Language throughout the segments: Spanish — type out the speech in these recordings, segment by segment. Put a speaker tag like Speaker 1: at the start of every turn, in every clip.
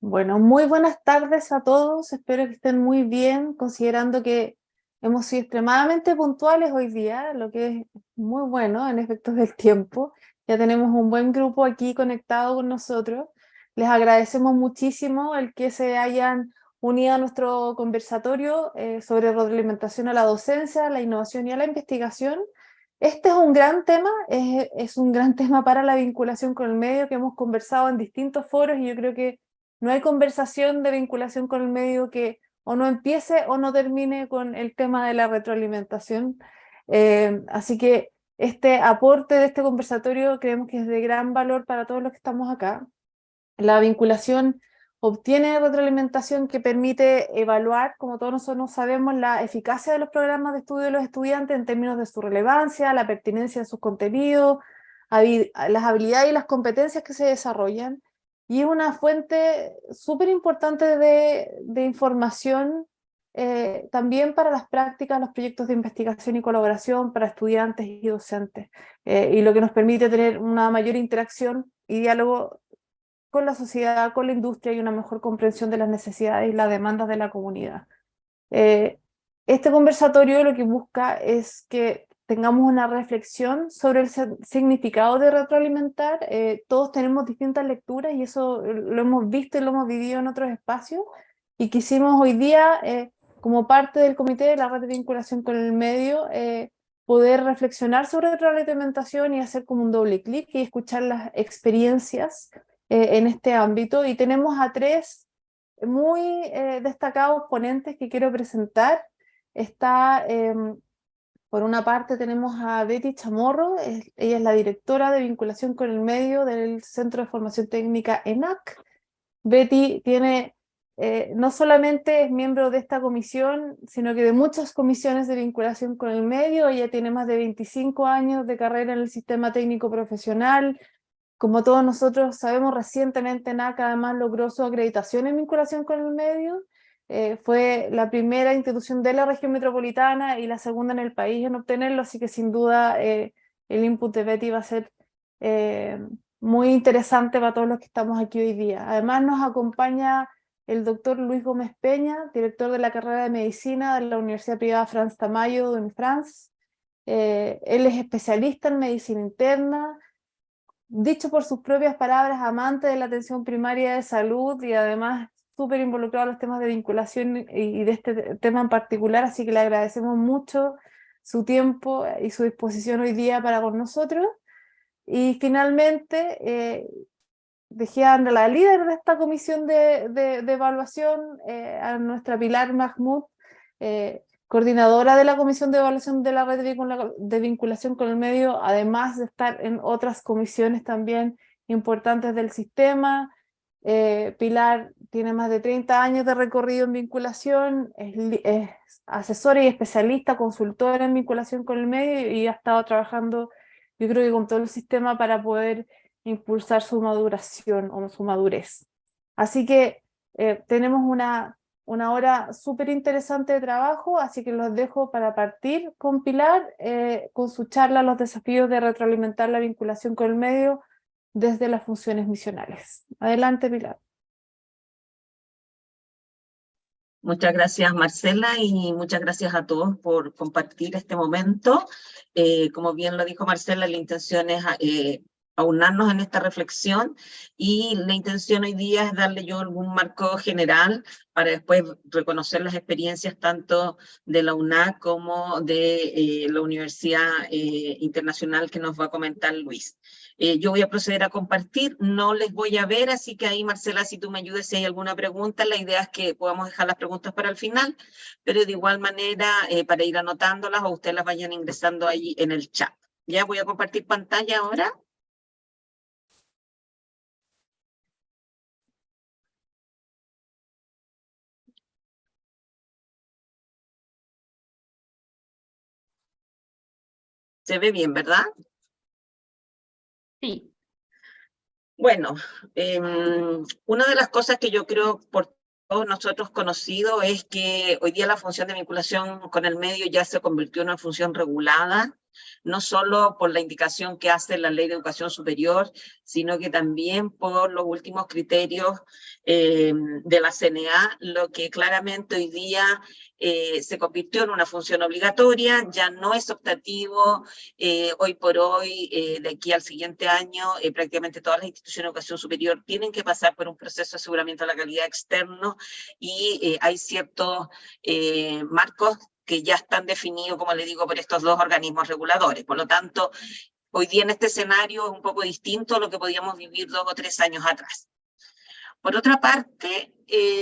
Speaker 1: Bueno, muy buenas tardes a todos. Espero que estén muy bien, considerando que hemos sido extremadamente puntuales hoy día, lo que es muy bueno en efectos del tiempo. Ya tenemos un buen grupo aquí conectado con nosotros. Les agradecemos muchísimo el que se hayan unido a nuestro conversatorio sobre retroalimentación a la docencia, la innovación y a la investigación. Este es un gran tema, es un gran tema para la vinculación con el medio que hemos conversado en distintos foros y yo creo que no hay conversación de vinculación con el medio que o no empiece o no termine con el tema de la retroalimentación. Así que este aporte de este conversatorio creemos que es de gran valor para todos los que estamos acá. La vinculación obtiene retroalimentación que permite evaluar, como todos nosotros sabemos, la eficacia de los programas de estudio de los estudiantes en términos de su relevancia, la pertinencia de sus contenidos, las habilidades y las competencias que se desarrollan. Y es una fuente súper importante de información también para las prácticas, los proyectos de investigación y colaboración para estudiantes y docentes, y lo que nos permite tener una mayor interacción y diálogo con la sociedad, con la industria y una mejor comprensión de las necesidades y las demandas de la comunidad. Eh, este conversatorio lo que busca es que tengamos una reflexión sobre el significado de retroalimentar. Todos tenemos distintas lecturas y eso lo hemos visto y lo hemos vivido en otros espacios y quisimos hoy día, como parte del comité de la red de vinculación con el medio, poder reflexionar sobre retroalimentación y hacer como un doble clic y escuchar las experiencias en este ámbito. Y tenemos a tres muy destacados ponentes que quiero presentar. Está, por una parte, tenemos a Betty Chamorro. Ella es la directora de vinculación con el medio del Centro de Formación Técnica ENAC. Betty tiene, no solamente es miembro de esta comisión, sino que de muchas comisiones de vinculación con el medio. Ella tiene más de 25 años de carrera en el sistema técnico profesional. Como todos nosotros sabemos, recientemente NACA además logró su acreditación en vinculación con el medio. Fue la primera institución de la región metropolitana y la segunda en el país en obtenerlo, así que sin duda el input de Betty va a ser eh, muy interesante para todos los que estamos aquí hoy día. Además nos acompaña el doctor Luis Gómez Peña, director de la carrera de Medicina de la Universidad Privada France Tamayo en France. Él es especialista en medicina interna, dicho por sus propias palabras, amante de la atención primaria de salud y además súper involucrado en los temas de vinculación y de este tema en particular, así que le agradecemos mucho su tiempo y su disposición hoy día para con nosotros. Y finalmente, dejé a la líder de esta comisión de evaluación, a nuestra Pilar Mahmoud, coordinadora de la Comisión de Evaluación de la Red de Vinculación con el Medio, además de estar en otras comisiones también importantes del sistema. Pilar tiene más de 30 años de recorrido en vinculación, es asesora y especialista, consultora en vinculación con el medio y ha estado trabajando, yo creo que con todo el sistema para poder impulsar su maduración o su madurez. Así que tenemos una hora súper interesante de trabajo, así que los dejo para partir con Pilar, con su charla Los desafíos de retroalimentar la vinculación con el medio desde las funciones misionales. Adelante, Pilar.
Speaker 2: Muchas gracias, Marcela, y muchas gracias a todos por compartir este momento. Como bien lo dijo Marcela, la intención es aunarnos en esta reflexión y la intención hoy día es darle yo algún marco general para después reconocer las experiencias tanto de la UNAC como de la Universidad Internacional que nos va a comentar Luis. Yo voy a proceder a compartir, no les voy a ver, así que ahí, Marcela, si tú me ayudes si hay alguna pregunta, la idea es que podamos dejar las preguntas para el final, pero de igual manera, para ir anotándolas o ustedes las vayan ingresando ahí en el chat. Ya voy a compartir pantalla ahora. Se ve bien, ¿verdad?
Speaker 1: Sí.
Speaker 2: Bueno, una de las cosas que yo creo por todos nosotros conocido es que hoy día la función de vinculación con el medio ya se convirtió en una función regulada no solo por la indicación que hace la Ley de Educación Superior, sino que también por los últimos criterios de la CNA, lo que claramente hoy día se convirtió en una función obligatoria, ya no es optativo, hoy por hoy, de aquí al siguiente año, prácticamente todas las instituciones de educación superior tienen que pasar por un proceso de aseguramiento de la calidad externo y hay ciertos marcos que ya están definidos, como le digo, por estos dos organismos reguladores. Por lo tanto, hoy día en este escenario es un poco distinto a lo que podíamos vivir 2 o 3 años atrás. Por otra parte,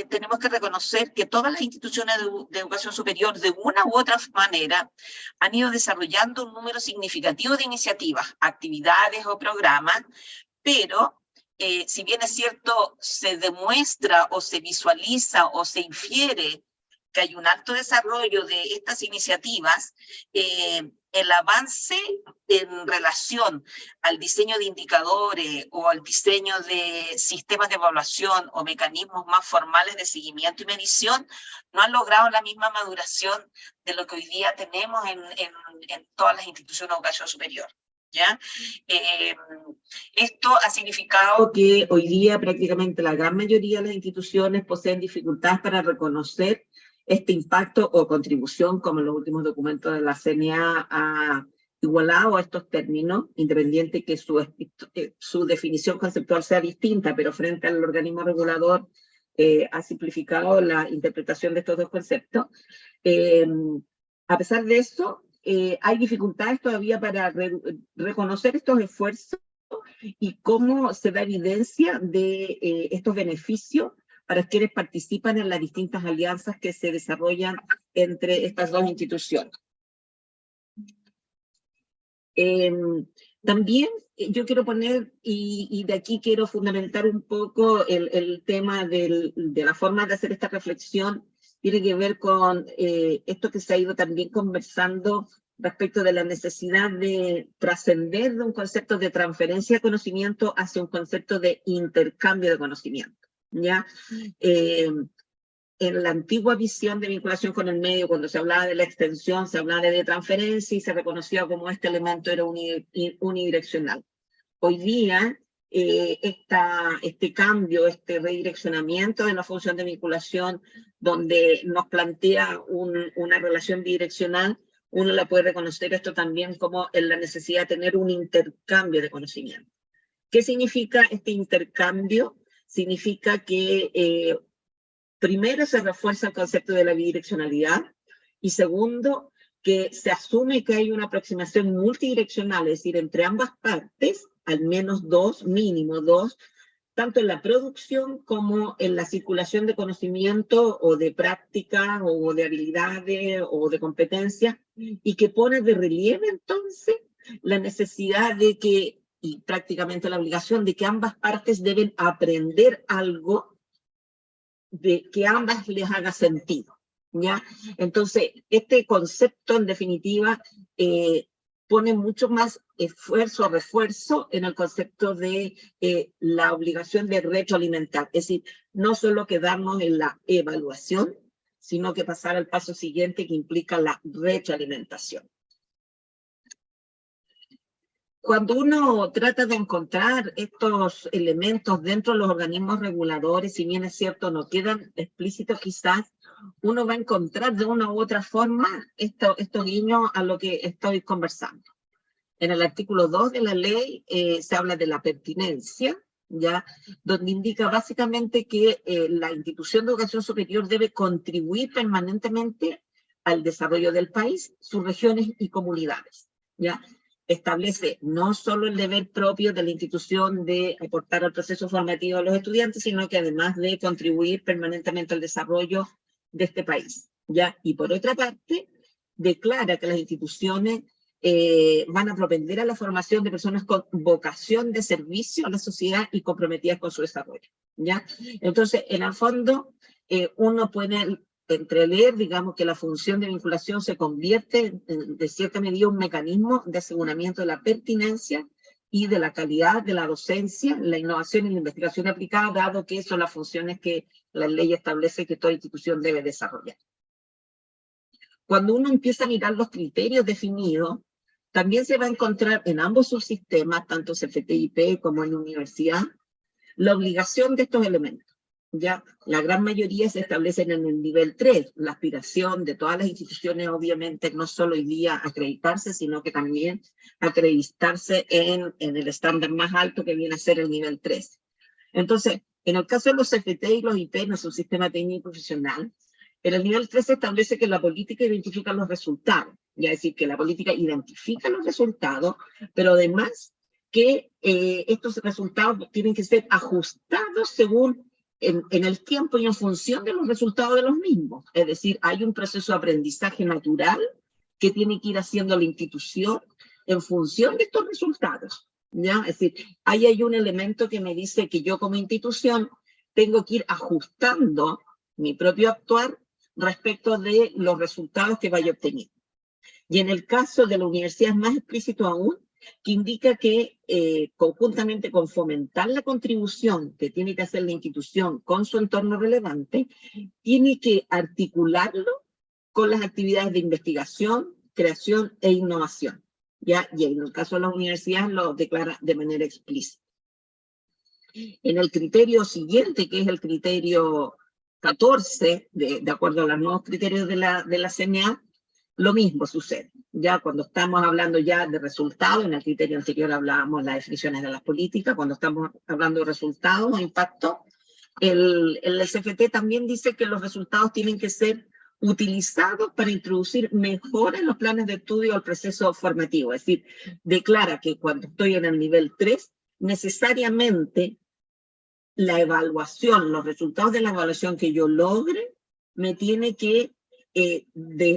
Speaker 2: tenemos que reconocer que todas las instituciones de educación superior, de una u otra manera, han ido desarrollando un número significativo de iniciativas, actividades o programas, pero si bien es cierto, se demuestra o se visualiza o se infiere que hay un alto desarrollo de estas iniciativas, el avance en relación al diseño de indicadores o al diseño de sistemas de evaluación o mecanismos más formales de seguimiento y medición no han logrado la misma maduración de lo que hoy día tenemos en todas las instituciones de educación superior. ¿Ya? Esto ha significado que hoy día prácticamente la gran mayoría de las instituciones poseen dificultades para reconocer este impacto o contribución, como en los últimos documentos de la CNA ha igualado a estos términos, independiente que su definición conceptual sea distinta, pero frente al organismo regulador ha simplificado la interpretación de estos dos conceptos. A pesar de eso, hay dificultades todavía para reconocer estos esfuerzos y cómo se da evidencia de estos beneficios para quienes participan en las distintas alianzas que se desarrollan entre estas dos instituciones. También yo quiero poner, y de aquí quiero fundamentar un poco el tema de la forma de hacer esta reflexión, tiene que ver con esto que se ha ido también conversando respecto de la necesidad de trascender de un concepto de transferencia de conocimiento hacia un concepto de intercambio de conocimiento. ¿Ya? En la antigua visión de vinculación con el medio, cuando se hablaba de la extensión, se hablaba de transferencia y se reconocía como este elemento era unidireccional. Hoy día, este cambio, este redireccionamiento de la función de vinculación, donde nos plantea una relación bidireccional, uno la puede reconocer esto también como en la necesidad de tener un intercambio de conocimiento. ¿Qué significa este intercambio? Significa que primero se refuerza el concepto de la bidireccionalidad y segundo, que se asume que hay una aproximación multidireccional, es decir, entre ambas partes, al menos dos, mínimo dos, tanto en la producción como en la circulación de conocimiento o de práctica o de habilidades o de competencias, y que pone de relieve entonces la necesidad de que y prácticamente la obligación de que ambas partes deben aprender algo de que a ambas les haga sentido, ¿ya? Entonces, este concepto, en definitiva, pone mucho más esfuerzo, refuerzo en el concepto de la obligación de retroalimentar. Es decir, no solo quedarnos en la evaluación, sino que pasar al paso siguiente que implica la retroalimentación. Cuando uno trata de encontrar estos elementos dentro de los organismos reguladores, si bien es cierto, no quedan explícitos quizás, uno va a encontrar de una u otra forma estos guiños a lo que estoy conversando. En el artículo 2 de la ley se habla de la pertinencia, ¿ya? Donde indica básicamente que la institución de educación superior debe contribuir permanentemente al desarrollo del país, sus regiones y comunidades, ¿ya? Establece no solo el deber propio de la institución de aportar al proceso formativo a los estudiantes, sino que además de contribuir permanentemente al desarrollo de este país, ¿ya? Y por otra parte, declara que las instituciones van a propender a la formación de personas con vocación de servicio a la sociedad y comprometidas con su desarrollo, ¿ya? Entonces, en el fondo, uno puede entreleer, digamos, que la función de vinculación se convierte de cierta medida en un mecanismo de aseguramiento de la pertinencia y de la calidad de la docencia, la innovación y la investigación aplicada, dado que son las funciones que la ley establece que toda institución debe desarrollar. Cuando uno empieza a mirar los criterios definidos, también se va a encontrar en ambos subsistemas, tanto CFT-IP como en la universidad, la obligación de estos elementos. Ya la gran mayoría se establecen en el nivel 3, la aspiración de todas las instituciones, obviamente, no solo hoy día acreditarse, sino que también acreditarse en el estándar más alto que viene a ser el nivel 3. Entonces, en el caso de los CFT y los IP, en su sistema técnico profesional, en el nivel 3 se establece que la política identifica los resultados, ya es decir, que la política identifica los resultados, pero además que estos resultados tienen que ser ajustados según en el tiempo y en función de los resultados de los mismos. Es decir, hay un proceso de aprendizaje natural que tiene que ir haciendo la institución en función de estos resultados. ¿Ya? Es decir, ahí hay un elemento que me dice que yo como institución tengo que ir ajustando mi propio actuar respecto de los resultados que vaya obteniendo. Y en el caso de la universidad es más explícito aún, que indica que conjuntamente con fomentar la contribución que tiene que hacer la institución con su entorno relevante, tiene que articularlo con las actividades de investigación, creación e innovación. ¿Ya? Y en el caso de las universidades lo declara de manera explícita. En el criterio siguiente, que es el criterio 14, de acuerdo a los nuevos criterios de la CNA, lo mismo sucede. Ya cuando estamos hablando ya de resultados, en el criterio anterior hablábamos de las definiciones de las políticas, cuando estamos hablando de resultados o impacto, el SFT también dice que los resultados tienen que ser utilizados para introducir mejoras en los planes de estudio al proceso formativo. Es decir, declara que cuando estoy en el nivel 3, necesariamente la evaluación, los resultados de la evaluación que yo logre, me tiene que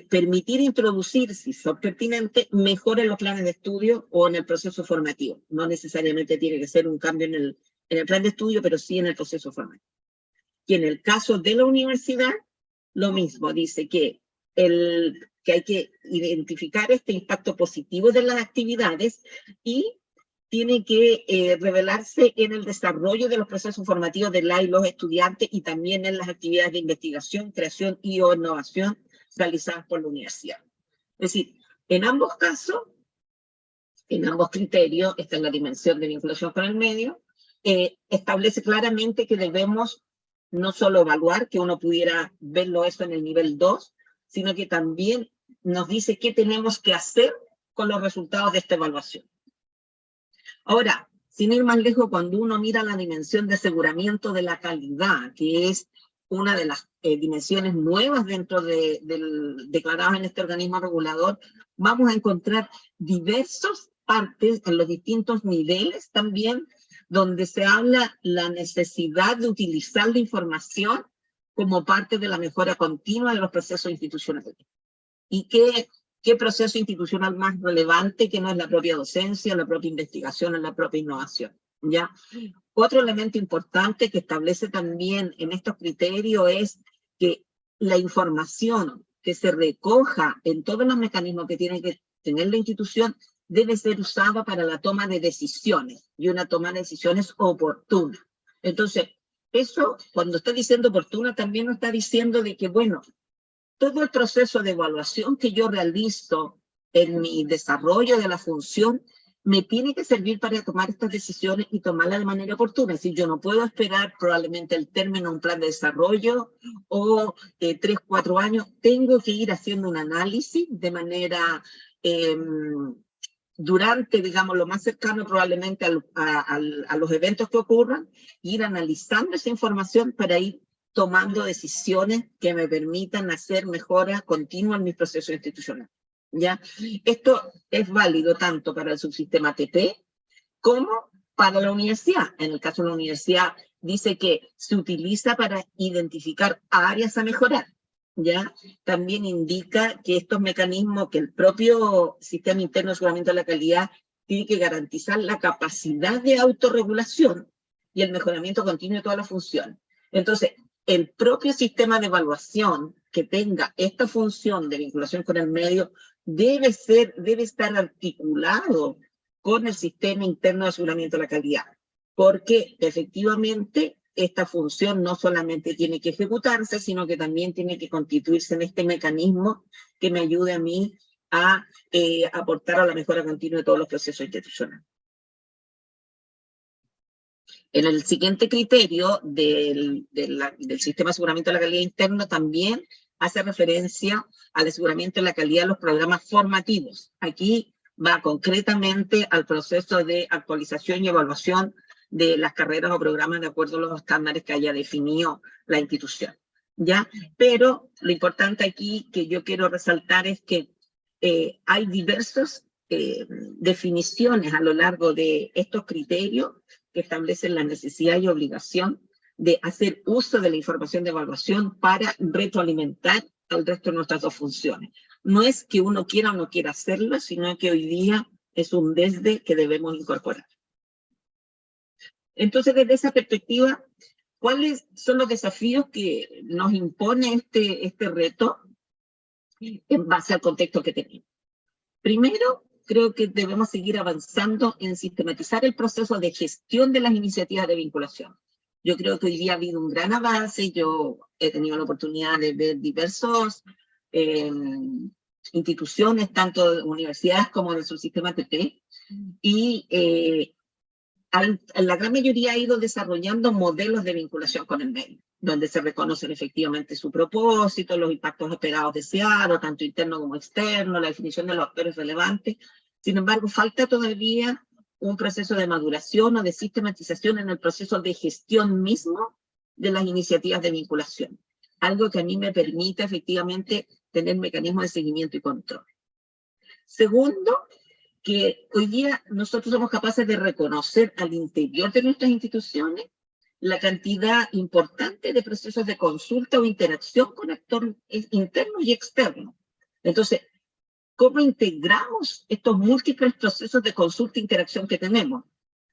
Speaker 2: permitir introducir, si son pertinentes, mejor en los planes de estudio o en el proceso formativo. No necesariamente tiene que ser un cambio en el plan de estudio, pero sí en el proceso formativo. Y en el caso de la universidad, lo mismo, dice que hay que identificar este impacto positivo de las actividades y tiene que revelarse en el desarrollo de los procesos formativos de la y los estudiantes y también en las actividades de investigación, creación y o innovación realizadas por la universidad. Es decir, en ambos casos, en ambos criterios, esta es la dimensión de vinculación con el medio, establece claramente que debemos no solo evaluar, que uno pudiera verlo eso en el nivel 2, sino que también nos dice qué tenemos que hacer con los resultados de esta evaluación. Ahora, sin ir más lejos, cuando uno mira la dimensión de aseguramiento de la calidad, que es una de las dimensiones nuevas dentro declaradas en este organismo regulador, vamos a encontrar diversas partes en los distintos niveles también, donde se habla la necesidad de utilizar la información como parte de la mejora continua de los procesos institucionales. Y ¿qué proceso institucional más relevante que no es la propia docencia, la propia investigación, la propia innovación? ¿Ya? Otro elemento importante que establece también en estos criterios es que la información que se recoja en todos los mecanismos que tiene que tener la institución debe ser usada para la toma de decisiones, y una toma de decisiones oportuna. Entonces, eso, cuando está diciendo oportuna, también nos está diciendo de que, bueno, todo el proceso de evaluación que yo realizo en mi desarrollo de la función me tiene que servir para tomar estas decisiones y tomarlas de manera oportuna. Es decir, yo no puedo esperar probablemente el término de un plan de desarrollo o 3, 4 años. Tengo que ir haciendo un análisis de manera durante, digamos, lo más cercano probablemente a los eventos que ocurran, ir analizando esa información para ir tomando decisiones que me permitan hacer mejoras continuas en mi proceso institucional. ¿Ya? Esto es válido tanto para el subsistema TP como para la universidad. En el caso de la universidad dice que se utiliza para identificar áreas a mejorar. ¿Ya? También indica que estos mecanismos, que el propio sistema interno de aseguramiento de la calidad tiene que garantizar la capacidad de autorregulación y el mejoramiento continuo de todas las funciones. Entonces, el propio sistema de evaluación que tenga esta función de vinculación con el medio debe estar articulado con el sistema interno de aseguramiento de la calidad, porque efectivamente esta función no solamente tiene que ejecutarse, sino que también tiene que constituirse en este mecanismo que me ayude a mí a aportar a la mejora continua de todos los procesos institucionales. En el siguiente criterio del sistema de aseguramiento de la calidad interno también hace referencia al aseguramiento de la calidad de los programas formativos. Aquí va concretamente al proceso de actualización y evaluación de las carreras o programas de acuerdo a los estándares que haya definido la institución, ¿ya? Pero lo importante aquí que yo quiero resaltar es que hay diversas definiciones a lo largo de estos criterios que establecen la necesidad y obligación de hacer uso de la información de evaluación para retroalimentar al resto de nuestras dos funciones. No es que uno quiera o no quiera hacerlo, sino que hoy día es un desde que debemos incorporar. Entonces, desde esa perspectiva, ¿cuáles son los desafíos que nos impone este reto en base al contexto que tenemos? Primero, creo que debemos seguir avanzando en sistematizar el proceso de gestión de las iniciativas de vinculación. Yo creo que hoy día ha habido un gran avance. Yo he tenido la oportunidad de ver diversos instituciones, tanto universidades como de su sistema TP, y la gran mayoría ha ido desarrollando modelos de vinculación con el medio, donde se reconocen efectivamente su propósito, los impactos esperados deseados, tanto interno como externo, la definición de los actores relevantes. Sin embargo, falta todavía un proceso de maduración o de sistematización en el proceso de gestión mismo de las iniciativas de vinculación. Algo que a mí me permite efectivamente tener mecanismos de seguimiento y control. Segundo, que hoy día nosotros somos capaces de reconocer al interior de nuestras instituciones la cantidad importante de procesos de consulta o interacción con actores internos y externos. Entonces, ¿cómo integramos estos múltiples procesos de consulta e interacción que tenemos?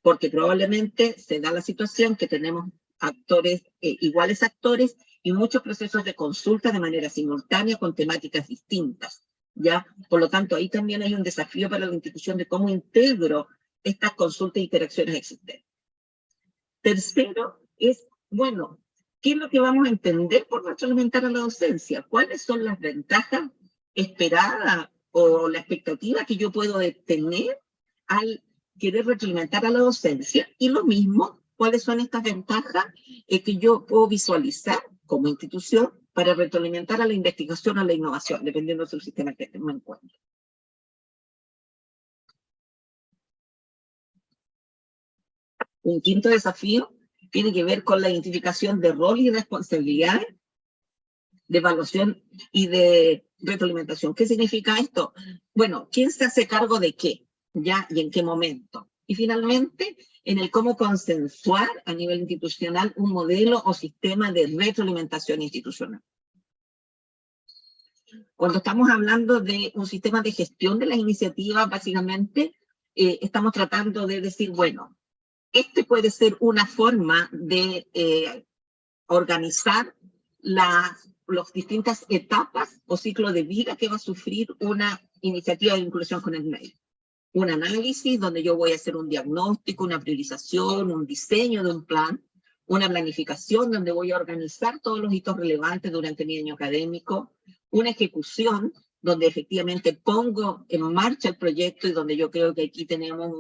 Speaker 2: Porque probablemente se da la situación que tenemos actores, iguales actores, y muchos procesos de consulta de manera simultánea con temáticas distintas. ¿Ya? Por lo tanto, ahí también hay un desafío para la institución de cómo integro estas consultas e interacciones existentes. Tercero, es, bueno, ¿qué es lo que vamos a entender por retroalimentar a la docencia? ¿Cuáles son las ventajas esperadas o la expectativa que yo puedo tener al querer retroalimentar a la docencia? Y lo mismo, ¿cuáles son estas ventajas que yo puedo visualizar como institución para retroalimentar a la investigación o a la innovación, dependiendo del sistema que me encuentre? Un quinto desafío tiene que ver con la identificación de rol y responsabilidades, de evaluación y de retroalimentación. ¿Qué significa esto? Bueno, ¿quién se hace cargo de qué? ¿Ya? ¿Y en qué momento? Y finalmente, en el cómo consensuar a nivel institucional un modelo o sistema de retroalimentación institucional. Cuando estamos hablando de un sistema de gestión de las iniciativas, básicamente estamos tratando de decir, bueno, este puede ser una forma de organizar las distintas etapas o ciclo de vida que va a sufrir una iniciativa de vinculación con el medio. Un análisis donde yo voy a hacer un diagnóstico, una priorización, un diseño de un plan, una planificación donde voy a organizar todos los hitos relevantes durante mi año académico, una ejecución donde efectivamente pongo en marcha el proyecto y donde yo creo que aquí tenemos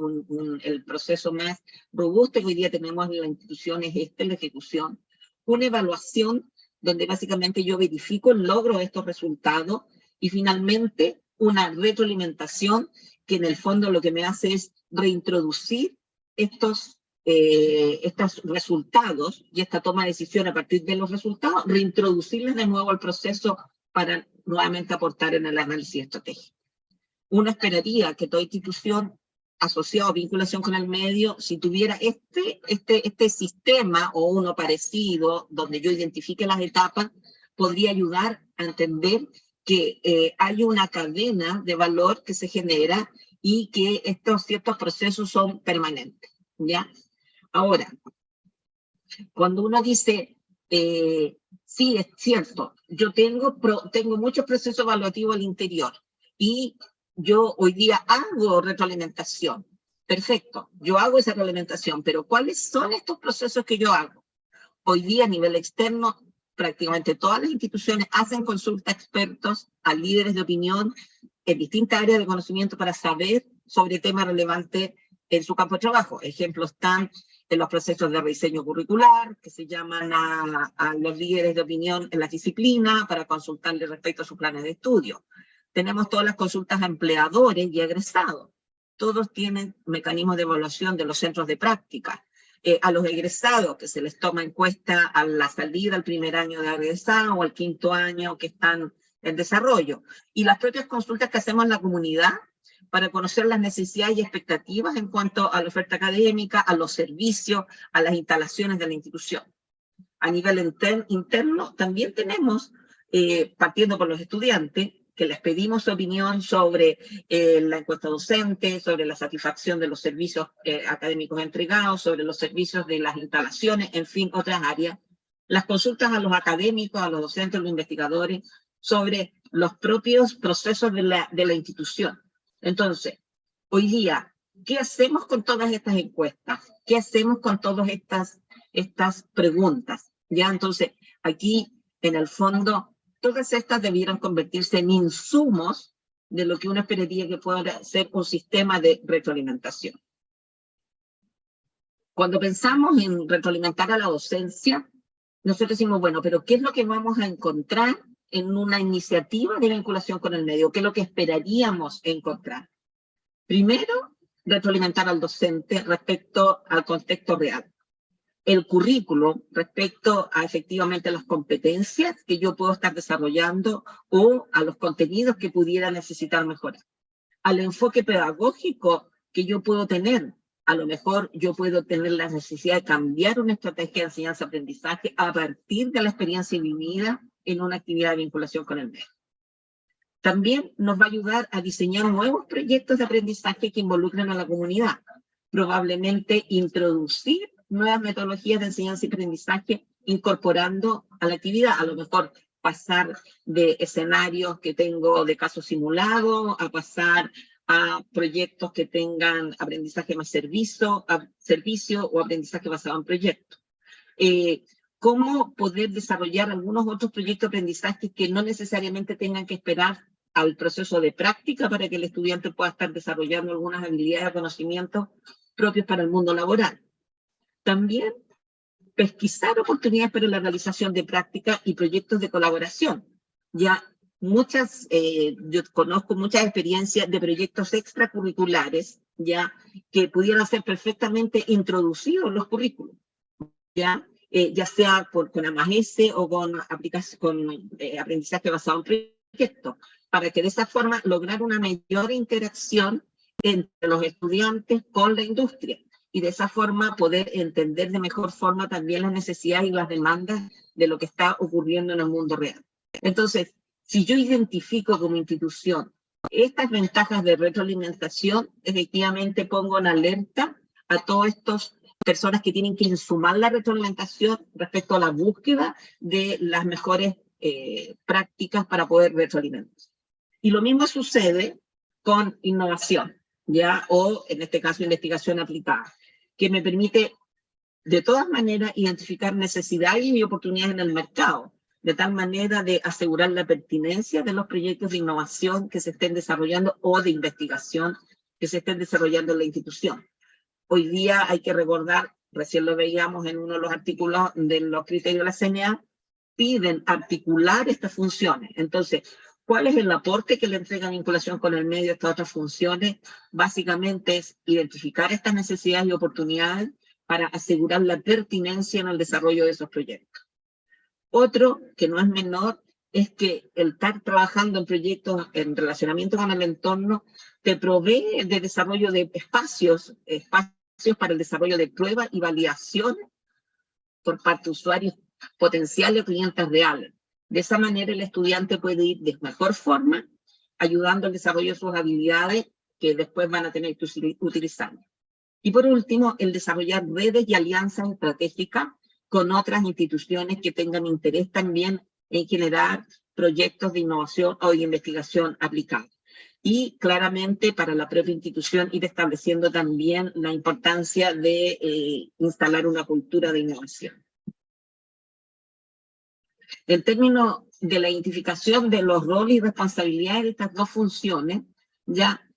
Speaker 2: el proceso más robusto que hoy día tenemos en la institución es la ejecución. Una evaluación donde básicamente yo verifico el logro de estos resultados y finalmente una retroalimentación que en el fondo lo que me hace es reintroducir estos resultados y esta toma de decisión a partir de los resultados, reintroducirles de nuevo al proceso para nuevamente aportar en el análisis estratégico. Uno esperaría que toda institución asociada a vinculación con el medio, si tuviera este sistema o uno parecido, donde yo identifique las etapas, podría ayudar a entender que hay una cadena de valor que se genera y que estos ciertos procesos son permanentes, ¿ya? Ahora, cuando uno dice, sí, es cierto, yo tengo muchos procesos evaluativos al interior y yo hoy día hago retroalimentación. Perfecto, yo hago esa retroalimentación, pero ¿cuáles son estos procesos que yo hago? Hoy día a nivel externo, prácticamente todas las instituciones hacen consulta a expertos, a líderes de opinión, en distintas áreas de conocimiento para saber sobre temas relevantes en su campo de trabajo. Ejemplos están en los procesos de rediseño curricular, que se llaman a los líderes de opinión en la disciplina para consultarles respecto a sus planes de estudio. Tenemos todas las consultas a empleadores y egresados. Todos tienen mecanismos de evaluación de los centros de práctica. A los egresados, que se les toma encuesta a la salida al primer año de egresado o al quinto año que están en desarrollo. Y las propias consultas que hacemos en la comunidad para conocer las necesidades y expectativas en cuanto a la oferta académica, a los servicios, a las instalaciones de la institución. A nivel interno también tenemos, partiendo por los estudiantes, que les pedimos su opinión sobre la encuesta docente, sobre la satisfacción de los servicios académicos entregados, sobre los servicios de las instalaciones, en fin, otras áreas. Las consultas a los académicos, a los docentes, a los investigadores, sobre los propios procesos de la institución. Entonces, hoy día, ¿qué hacemos con todas estas encuestas? ¿Qué hacemos con todas estas preguntas? Ya, entonces, aquí, en el fondo, todas estas debieran convertirse en insumos de lo que uno esperaría que pueda ser un sistema de retroalimentación. Cuando pensamos en retroalimentar a la docencia, nosotros decimos, bueno, pero ¿qué es lo que vamos a encontrar en una iniciativa de vinculación con el medio? ¿Qué es lo que esperaríamos encontrar? Primero, retroalimentar al docente respecto al contexto real. El currículo respecto a efectivamente las competencias que yo puedo estar desarrollando o a los contenidos que pudiera necesitar mejorar. Al enfoque pedagógico que yo puedo tener. A lo mejor yo puedo tener la necesidad de cambiar una estrategia de enseñanza-aprendizaje a partir de la experiencia vivida en una actividad de vinculación con el medio. También nos va a ayudar a diseñar nuevos proyectos de aprendizaje que involucren a la comunidad. Probablemente introducir nuevas metodologías de enseñanza y aprendizaje incorporando a la actividad. A lo mejor pasar de escenarios que tengo de caso simulado a pasar a proyectos que tengan aprendizaje más servicio o aprendizaje basado en proyectos. Cómo poder desarrollar algunos otros proyectos de aprendizaje que no necesariamente tengan que esperar al proceso de práctica para que el estudiante pueda estar desarrollando algunas habilidades o conocimientos propios para el mundo laboral. También pesquisar oportunidades para la realización de prácticas y proyectos de colaboración. Ya yo conozco muchas experiencias de proyectos extracurriculares, ya que pudieran ser perfectamente introducidos en los currículos, ya sea con AMAS o con aprendizaje basado en proyectos, para que de esa forma lograr una mayor interacción entre los estudiantes con la industria y de esa forma poder entender de mejor forma también las necesidades y las demandas de lo que está ocurriendo en el mundo real. Entonces, si yo identifico como institución estas ventajas de retroalimentación, efectivamente pongo en alerta a todas estas personas que tienen que insumar la retroalimentación respecto a la búsqueda de las mejores prácticas para poder retroalimentar. Y lo mismo sucede con innovación, ¿ya? O en este caso investigación aplicada, que me permite de todas maneras identificar necesidades y oportunidades en el mercado, de tal manera de asegurar la pertinencia de los proyectos de innovación que se estén desarrollando o de investigación que se estén desarrollando en la institución. Hoy día hay que recordar, recién lo veíamos en uno de los artículos de los criterios de la CNA, piden articular estas funciones. Entonces, ¿cuál es el aporte que le entrega vinculación con el medio a estas otras funciones? Básicamente es identificar estas necesidades y oportunidades para asegurar la pertinencia en el desarrollo de esos proyectos. Otro, que no es menor, es que el estar trabajando en proyectos en relacionamiento con el entorno te provee de desarrollo de espacios para el desarrollo de pruebas y validaciones por parte de usuarios potenciales o clientes reales. De esa manera el estudiante puede ir de mejor forma, ayudando al desarrollo de sus habilidades que después van a tener que utilizar. Y por último, el desarrollar redes y alianzas estratégicas con otras instituciones que tengan interés también en generar proyectos de innovación o de investigación aplicada. Y claramente para la propia institución ir estableciendo también la importancia de instalar una cultura de innovación. En términos de la identificación de los roles y responsabilidades de estas dos funciones, ya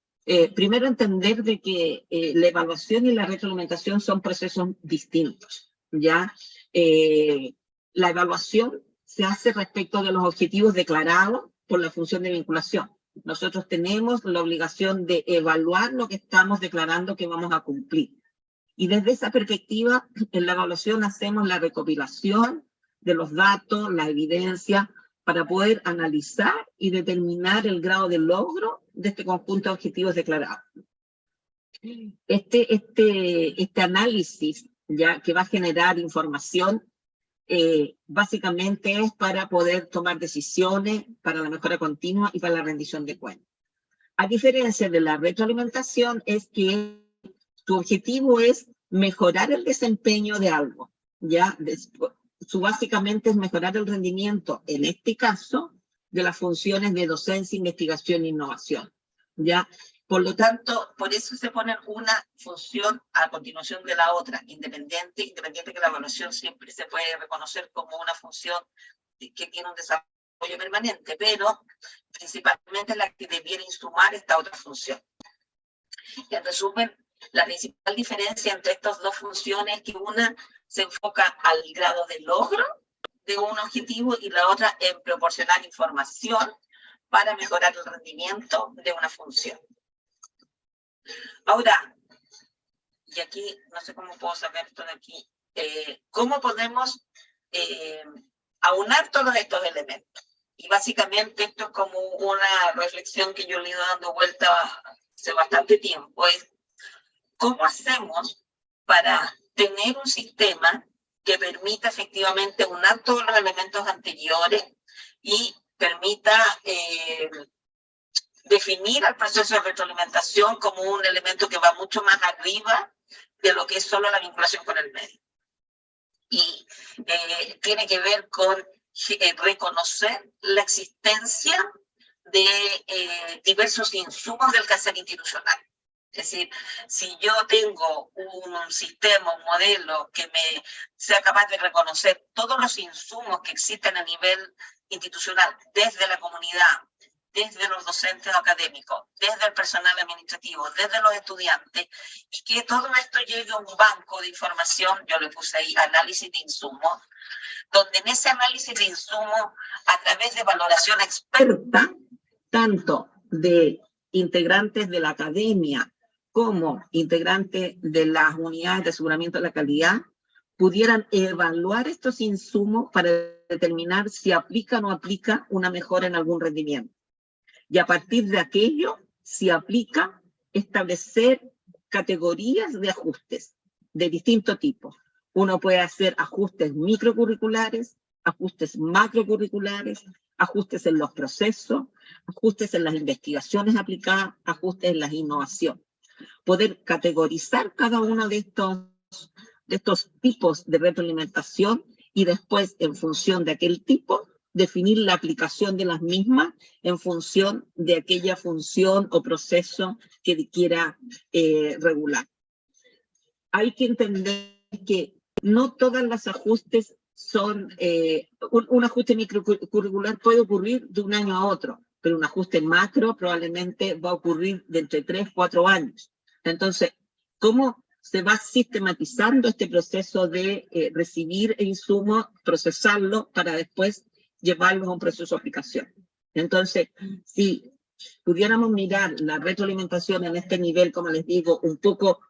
Speaker 2: primero entender de que la evaluación y la retroalimentación son procesos distintos, ¿ya? La evaluación se hace respecto de los objetivos declarados por la función de vinculación. Nosotros tenemos la obligación de evaluar lo que estamos declarando que vamos a cumplir. Y desde esa perspectiva, en la evaluación hacemos la recopilación de los datos, la evidencia, para poder analizar y determinar el grado de logro de este conjunto de objetivos declarados. Este análisis, ya que va a generar información, básicamente es para poder tomar decisiones, para la mejora continua y para la rendición de cuentas. A diferencia de la retroalimentación, es que tu objetivo es mejorar el desempeño de algo, ¿ya? Básicamente es mejorar el rendimiento, en este caso, de las funciones de docencia, investigación e innovación, ¿ya? Por lo tanto, por eso se pone una función a continuación de la otra, independiente que la evaluación siempre se puede reconocer como una función que tiene un desarrollo permanente, pero principalmente la que debiera insumar esta otra función. En resumen, la principal diferencia entre estas dos funciones es que una se enfoca al grado de logro de un objetivo y la otra en proporcionar información para mejorar el rendimiento de una función. Ahora, y aquí no sé cómo puedo sacar esto de aquí, ¿cómo podemos aunar todos estos elementos? Y básicamente esto es como una reflexión que yo le he ido dando vuelta hace bastante tiempo, es ¿cómo hacemos para tener un sistema que permita efectivamente unar todos los elementos anteriores y permita definir al proceso de retroalimentación como un elemento que va mucho más arriba de lo que es solo la vinculación con el medio? Y tiene que ver con reconocer la existencia de diversos insumos del quehacer institucional. Es decir, si yo tengo un sistema, un modelo que me sea capaz de reconocer todos los insumos que existen a nivel institucional, desde la comunidad, desde los docentes académicos, desde el personal administrativo, desde los estudiantes, y que todo esto llegue a un banco de información, yo le puse ahí análisis de insumos, donde en ese análisis de insumos, a través de valoración experta, tanto de integrantes de la academia como integrantes de las unidades de aseguramiento de la calidad, pudieran evaluar estos insumos para determinar si aplica o no aplica una mejora en algún rendimiento. Y a partir de aquello, si aplica, establecer categorías de ajustes de distinto tipo. Uno puede hacer ajustes microcurriculares, ajustes macrocurriculares, ajustes en los procesos, ajustes en las investigaciones aplicadas, ajustes en las innovaciones. Poder categorizar cada uno de estos tipos de retroalimentación y después, en función de aquel tipo, definir la aplicación de las mismas en función de aquella función o proceso que quiera regular. Hay que entender que no todos los ajustes son, un ajuste microcurricular puede ocurrir de un año a otro, pero un ajuste macro probablemente va a ocurrir de entre 3 a 4 años. Entonces, ¿cómo se va sistematizando este proceso de recibir insumos, procesarlo para después llevarlos a un proceso de aplicación? Entonces, si pudiéramos mirar la retroalimentación en este nivel, como les digo, un poco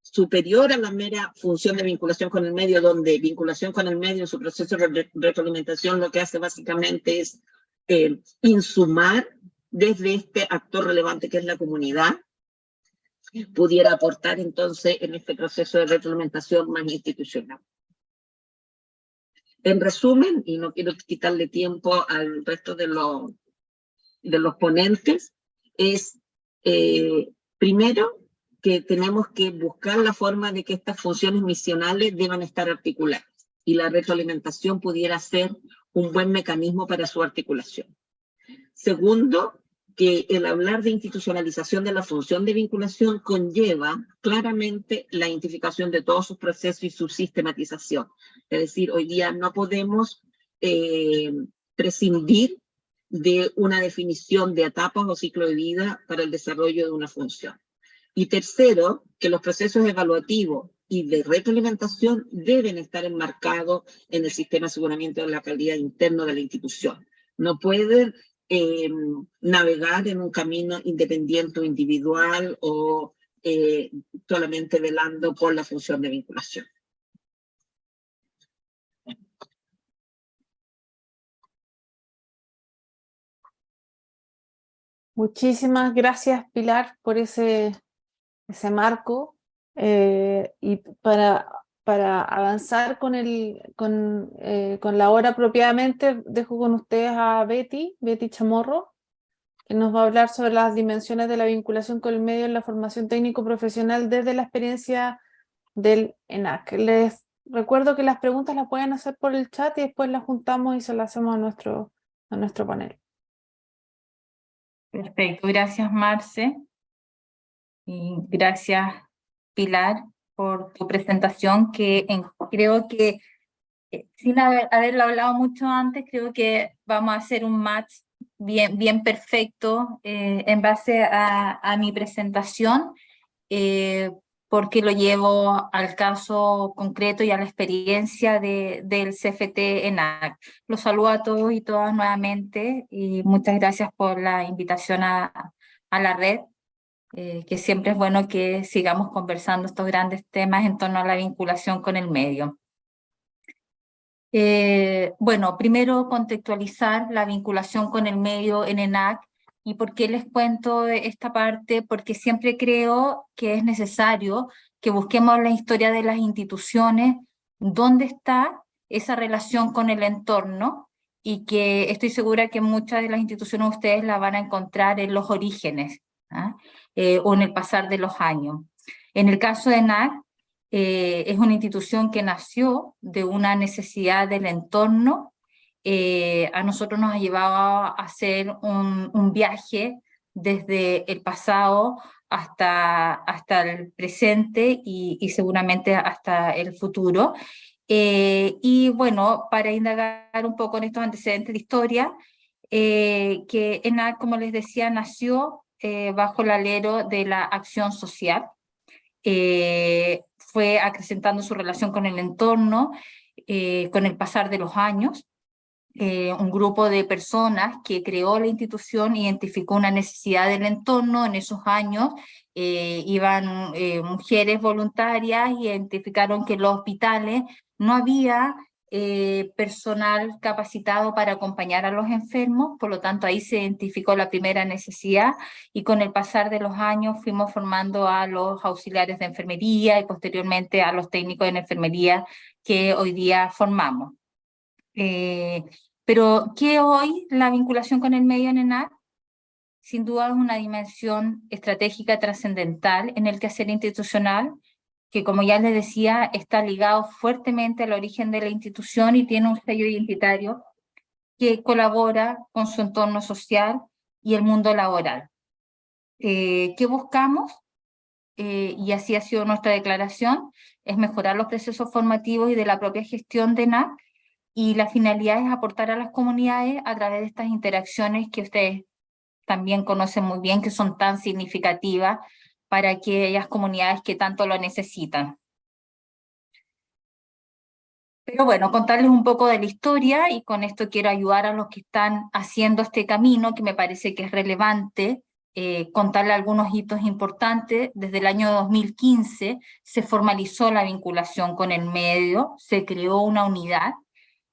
Speaker 2: superior a la mera función de vinculación con el medio, donde vinculación con el medio en su proceso de retroalimentación lo que hace básicamente es insumar desde este actor relevante que es la comunidad, pudiera aportar entonces en este proceso de retroalimentación más institucional. En resumen, y no quiero quitarle tiempo al resto de los ponentes, es primero que tenemos que buscar la forma de que estas funciones misionales deban estar articuladas y la retroalimentación pudiera ser un buen mecanismo para su articulación. Segundo, que el hablar de institucionalización de la función de vinculación conlleva claramente la identificación de todos sus procesos y su sistematización. Es decir, hoy día no podemos prescindir de una definición de etapas o ciclo de vida para el desarrollo de una función. Y tercero, que los procesos evaluativos y de retroalimentación deben estar enmarcados en el sistema de aseguramiento de la calidad interno de la institución. No pueden navegar en un camino independiente o individual o solamente velando por la función de vinculación.
Speaker 1: Muchísimas gracias, Pilar, por ese marco. Y para avanzar con la hora propiamente, dejo con ustedes a Betty Chamorro, que nos va a hablar sobre las dimensiones de la vinculación con el medio en la formación técnico-profesional desde la experiencia del ENAC. Les recuerdo que las preguntas las pueden hacer por el chat y después las juntamos y se las hacemos a nuestro panel.
Speaker 3: Perfecto, gracias Marce y gracias Pilar por tu presentación que creo que sin haberlo hablado mucho antes, creo que vamos a hacer un match bien perfecto en base a mi presentación, porque lo llevo al caso concreto y a la experiencia del CFT ENAC. Los saludo a todos y todas nuevamente y muchas gracias por la invitación a la red, que siempre es bueno que sigamos conversando estos grandes temas en torno a la vinculación con el medio. Bueno, primero contextualizar la vinculación con el medio en ENAC. ¿Y por qué les cuento esta parte? Porque siempre creo que es necesario que busquemos la historia de las instituciones, dónde está esa relación con el entorno, y que estoy segura que muchas de las instituciones ustedes la van a encontrar en los orígenes, ¿ah? O en el pasar de los años. En el caso de ENAC, es una institución que nació de una necesidad del entorno. A nosotros nos ha llevado a hacer un viaje desde el pasado hasta el presente y seguramente hasta el futuro. Y bueno, para indagar un poco en estos antecedentes de historia, que ENAC, como les decía, nació bajo el alero de la acción social. Fue acrecentando su relación con el entorno con el pasar de los años. Un grupo de personas que creó la institución identificó una necesidad del entorno. En esos años iban mujeres voluntarias y identificaron que en los hospitales no había personal capacitado para acompañar a los enfermos, por lo tanto ahí se identificó la primera necesidad, y con el pasar de los años fuimos formando a los auxiliares de enfermería y posteriormente a los técnicos en enfermería que hoy día formamos. Pero ¿qué hoy la vinculación con el medio en ENAC? Sin duda es una dimensión estratégica trascendental en el quehacer institucional, que como ya les decía, está ligado fuertemente al origen de la institución y tiene un sello identitario que colabora con su entorno social y el mundo laboral. ¿Qué buscamos? Y así ha sido nuestra declaración, es mejorar los procesos formativos y de la propia gestión de ENAC, y la finalidad es aportar a las comunidades a través de estas interacciones que ustedes también conocen muy bien, que son tan significativas para aquellas comunidades que tanto lo necesitan. Pero bueno, contarles un poco de la historia, y con esto quiero ayudar a los que están haciendo este camino, que me parece que es relevante, contarle algunos hitos importantes. Desde el año 2015 se formalizó la vinculación con el medio, se creó una unidad.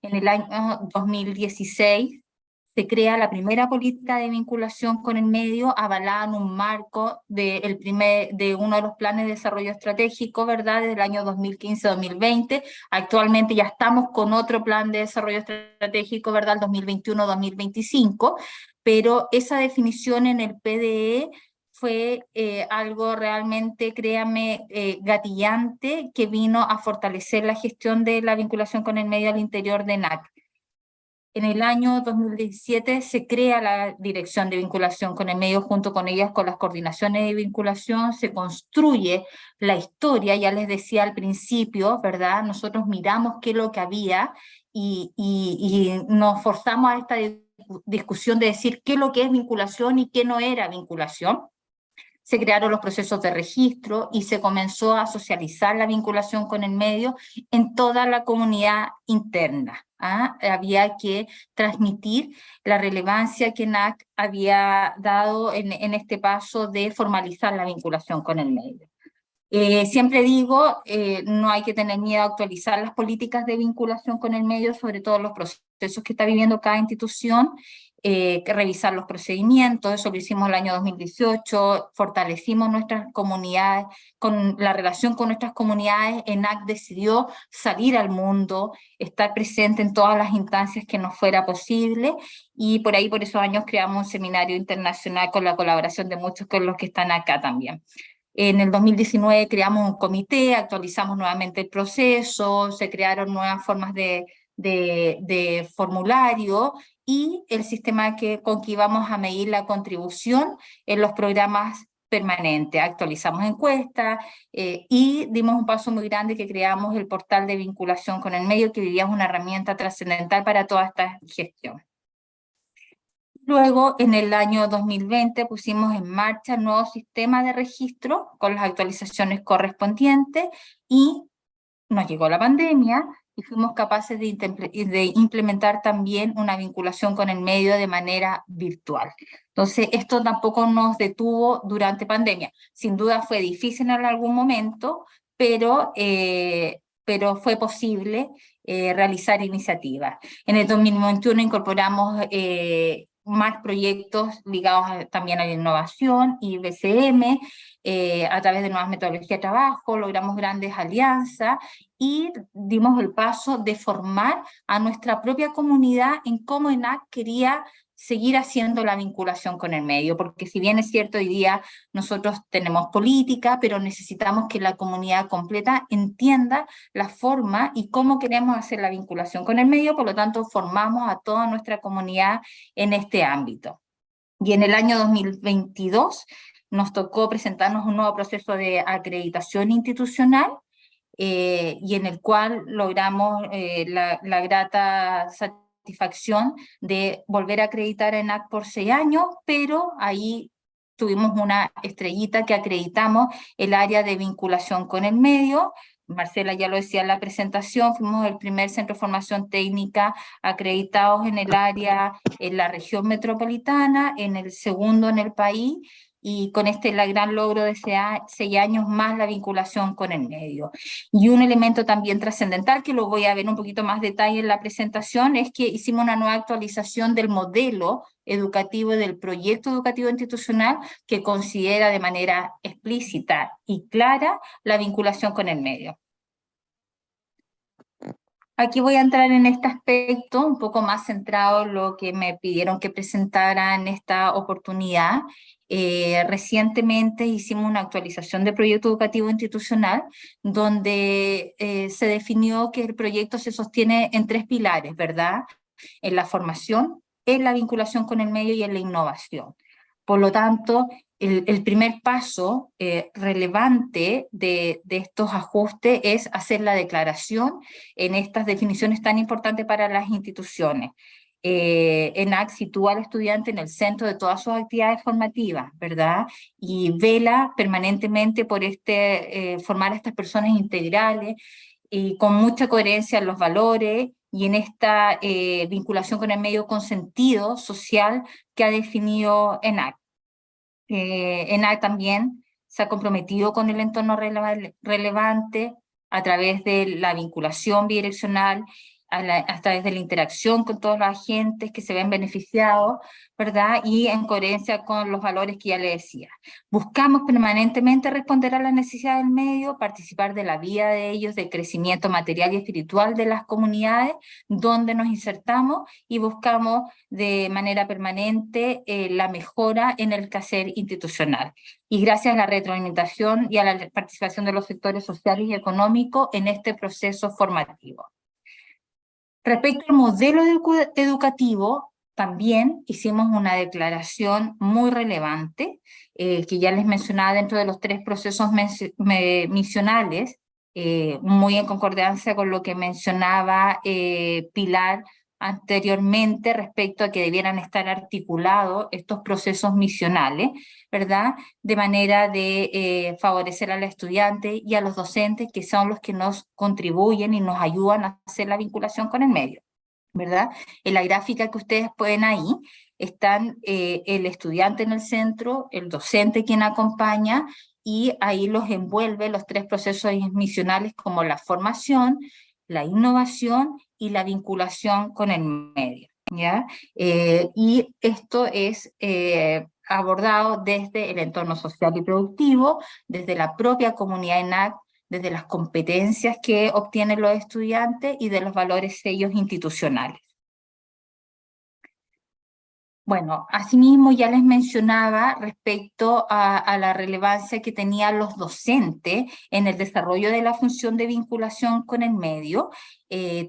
Speaker 3: En el año 2016 se crea la primera política de vinculación con el medio, avalada en un marco de uno de los planes de desarrollo estratégico, ¿verdad?, desde el año 2015-2020. Actualmente ya estamos con otro plan de desarrollo estratégico, ¿verdad?, el 2021-2025, pero esa definición en el PDE fue algo realmente, créame, gatillante, que vino a fortalecer la gestión de la vinculación con el medio al interior de ENAC. En el año 2017 se crea la Dirección de Vinculación con el Medio, junto con ellas, con las coordinaciones de vinculación, se construye la historia, ya les decía al principio, ¿verdad? Nosotros miramos qué es lo que había y nos forzamos a esta discusión de decir qué es lo que es vinculación y qué no era vinculación. Se crearon los procesos de registro y se comenzó a socializar la vinculación con el medio en toda la comunidad interna. Había que transmitir la relevancia que NAC había dado en este paso de formalizar la vinculación con el medio. Siempre digo, no hay que tener miedo a actualizar las políticas de vinculación con el medio, sobre todo los procesos que está viviendo cada institución, que revisar los procedimientos. Eso lo hicimos el año 2018, fortalecimos nuestras comunidades, con la relación con nuestras comunidades. ENAC decidió salir al mundo, estar presente en todas las instancias que nos fuera posible, y por ahí, por esos años, creamos un seminario internacional con la colaboración de muchos con los que están acá también. En el 2019 creamos un comité, actualizamos nuevamente el proceso, se crearon nuevas formas de formulario y el sistema con que íbamos a medir la contribución en los programas permanentes. Actualizamos encuestas y dimos un paso muy grande, que creamos el portal de vinculación con el medio, que vivía una herramienta trascendental para toda esta gestión. Luego, en el año 2020, pusimos en marcha el nuevo sistema de registro con las actualizaciones correspondientes y nos llegó la pandemia y fuimos capaces de implementar también una vinculación con el medio de manera virtual. Entonces, esto tampoco nos detuvo durante pandemia. Sin duda fue difícil en algún momento, pero fue posible realizar iniciativas. En el 2021 incorporamos más proyectos ligados también a la innovación y BCM, a través de nuevas metodologías de trabajo, logramos grandes alianzas y dimos el paso de formar a nuestra propia comunidad en cómo ENAC quería seguir haciendo la vinculación con el medio, porque si bien es cierto, hoy día nosotros tenemos política, pero necesitamos que la comunidad completa entienda la forma y cómo queremos hacer la vinculación con el medio. Por lo tanto, formamos a toda nuestra comunidad en este ámbito. Y en el año 2022 nos tocó presentarnos un nuevo proceso de acreditación institucional, y en el cual logramos la grata satisfacción de volver a acreditar a ENAC por 6 años, pero ahí tuvimos una estrellita que acreditamos el área de vinculación con el medio. Marcela ya lo decía en la presentación, fuimos el primer centro de formación técnica acreditados en el área, en la región metropolitana, en el segundo en el país, y con este el gran logro de 6 años más la vinculación con el medio. Y un elemento también trascendental, que lo voy a ver un poquito más detalle en la presentación, es que hicimos una nueva actualización del modelo educativo, del proyecto educativo institucional, que considera de manera explícita y clara la vinculación con el medio. Aquí voy a entrar en este aspecto un poco más centrado en lo que me pidieron que presentara en esta oportunidad. Recientemente hicimos una actualización del proyecto educativo institucional, donde se definió que el proyecto se sostiene en 3 pilares, ¿verdad? En la formación, en la vinculación con el medio y en la innovación. Por lo tanto, el primer paso relevante de estos ajustes es hacer la declaración en estas definiciones tan importantes para las instituciones. ENAC sitúa al estudiante en el centro de todas sus actividades formativas, ¿verdad? Y vela permanentemente por formar a estas personas integrales y con mucha coherencia en los valores y en esta vinculación con el medio con sentido social que ha definido ENAC. ENAC también se ha comprometido con el entorno relevante a través de la vinculación bidireccional, a través de la interacción con todos los agentes que se ven beneficiados, ¿verdad? Y en coherencia con los valores que ya le decía. Buscamos permanentemente responder a las necesidades del medio, participar de la vida de ellos, del crecimiento material y espiritual de las comunidades donde nos insertamos, y buscamos de manera permanente la mejora en el quehacer institucional. Y gracias a la retroalimentación y a la participación de los sectores sociales y económicos en este proceso formativo. Respecto al modelo educativo, también hicimos una declaración muy relevante, que ya les mencionaba dentro de los 3 procesos misionales, muy en concordancia con lo que mencionaba Pilar anteriormente respecto a que debieran estar articulados estos procesos misionales, ¿verdad? De manera de favorecer al estudiante y a los docentes, que son los que nos contribuyen y nos ayudan a hacer la vinculación con el medio, ¿verdad? En la gráfica que ustedes pueden ahí, están el estudiante en el centro, el docente quien acompaña, y ahí los envuelve los 3 procesos misionales como la formación, la innovación y la vinculación con el medio, ¿ya? Y esto es abordado desde el entorno social y productivo, desde la propia comunidad ENAC, desde las competencias que obtienen los estudiantes y de los valores sellos institucionales. Bueno, asimismo ya les mencionaba respecto a la relevancia que tenían los docentes en el desarrollo de la función de vinculación con el medio.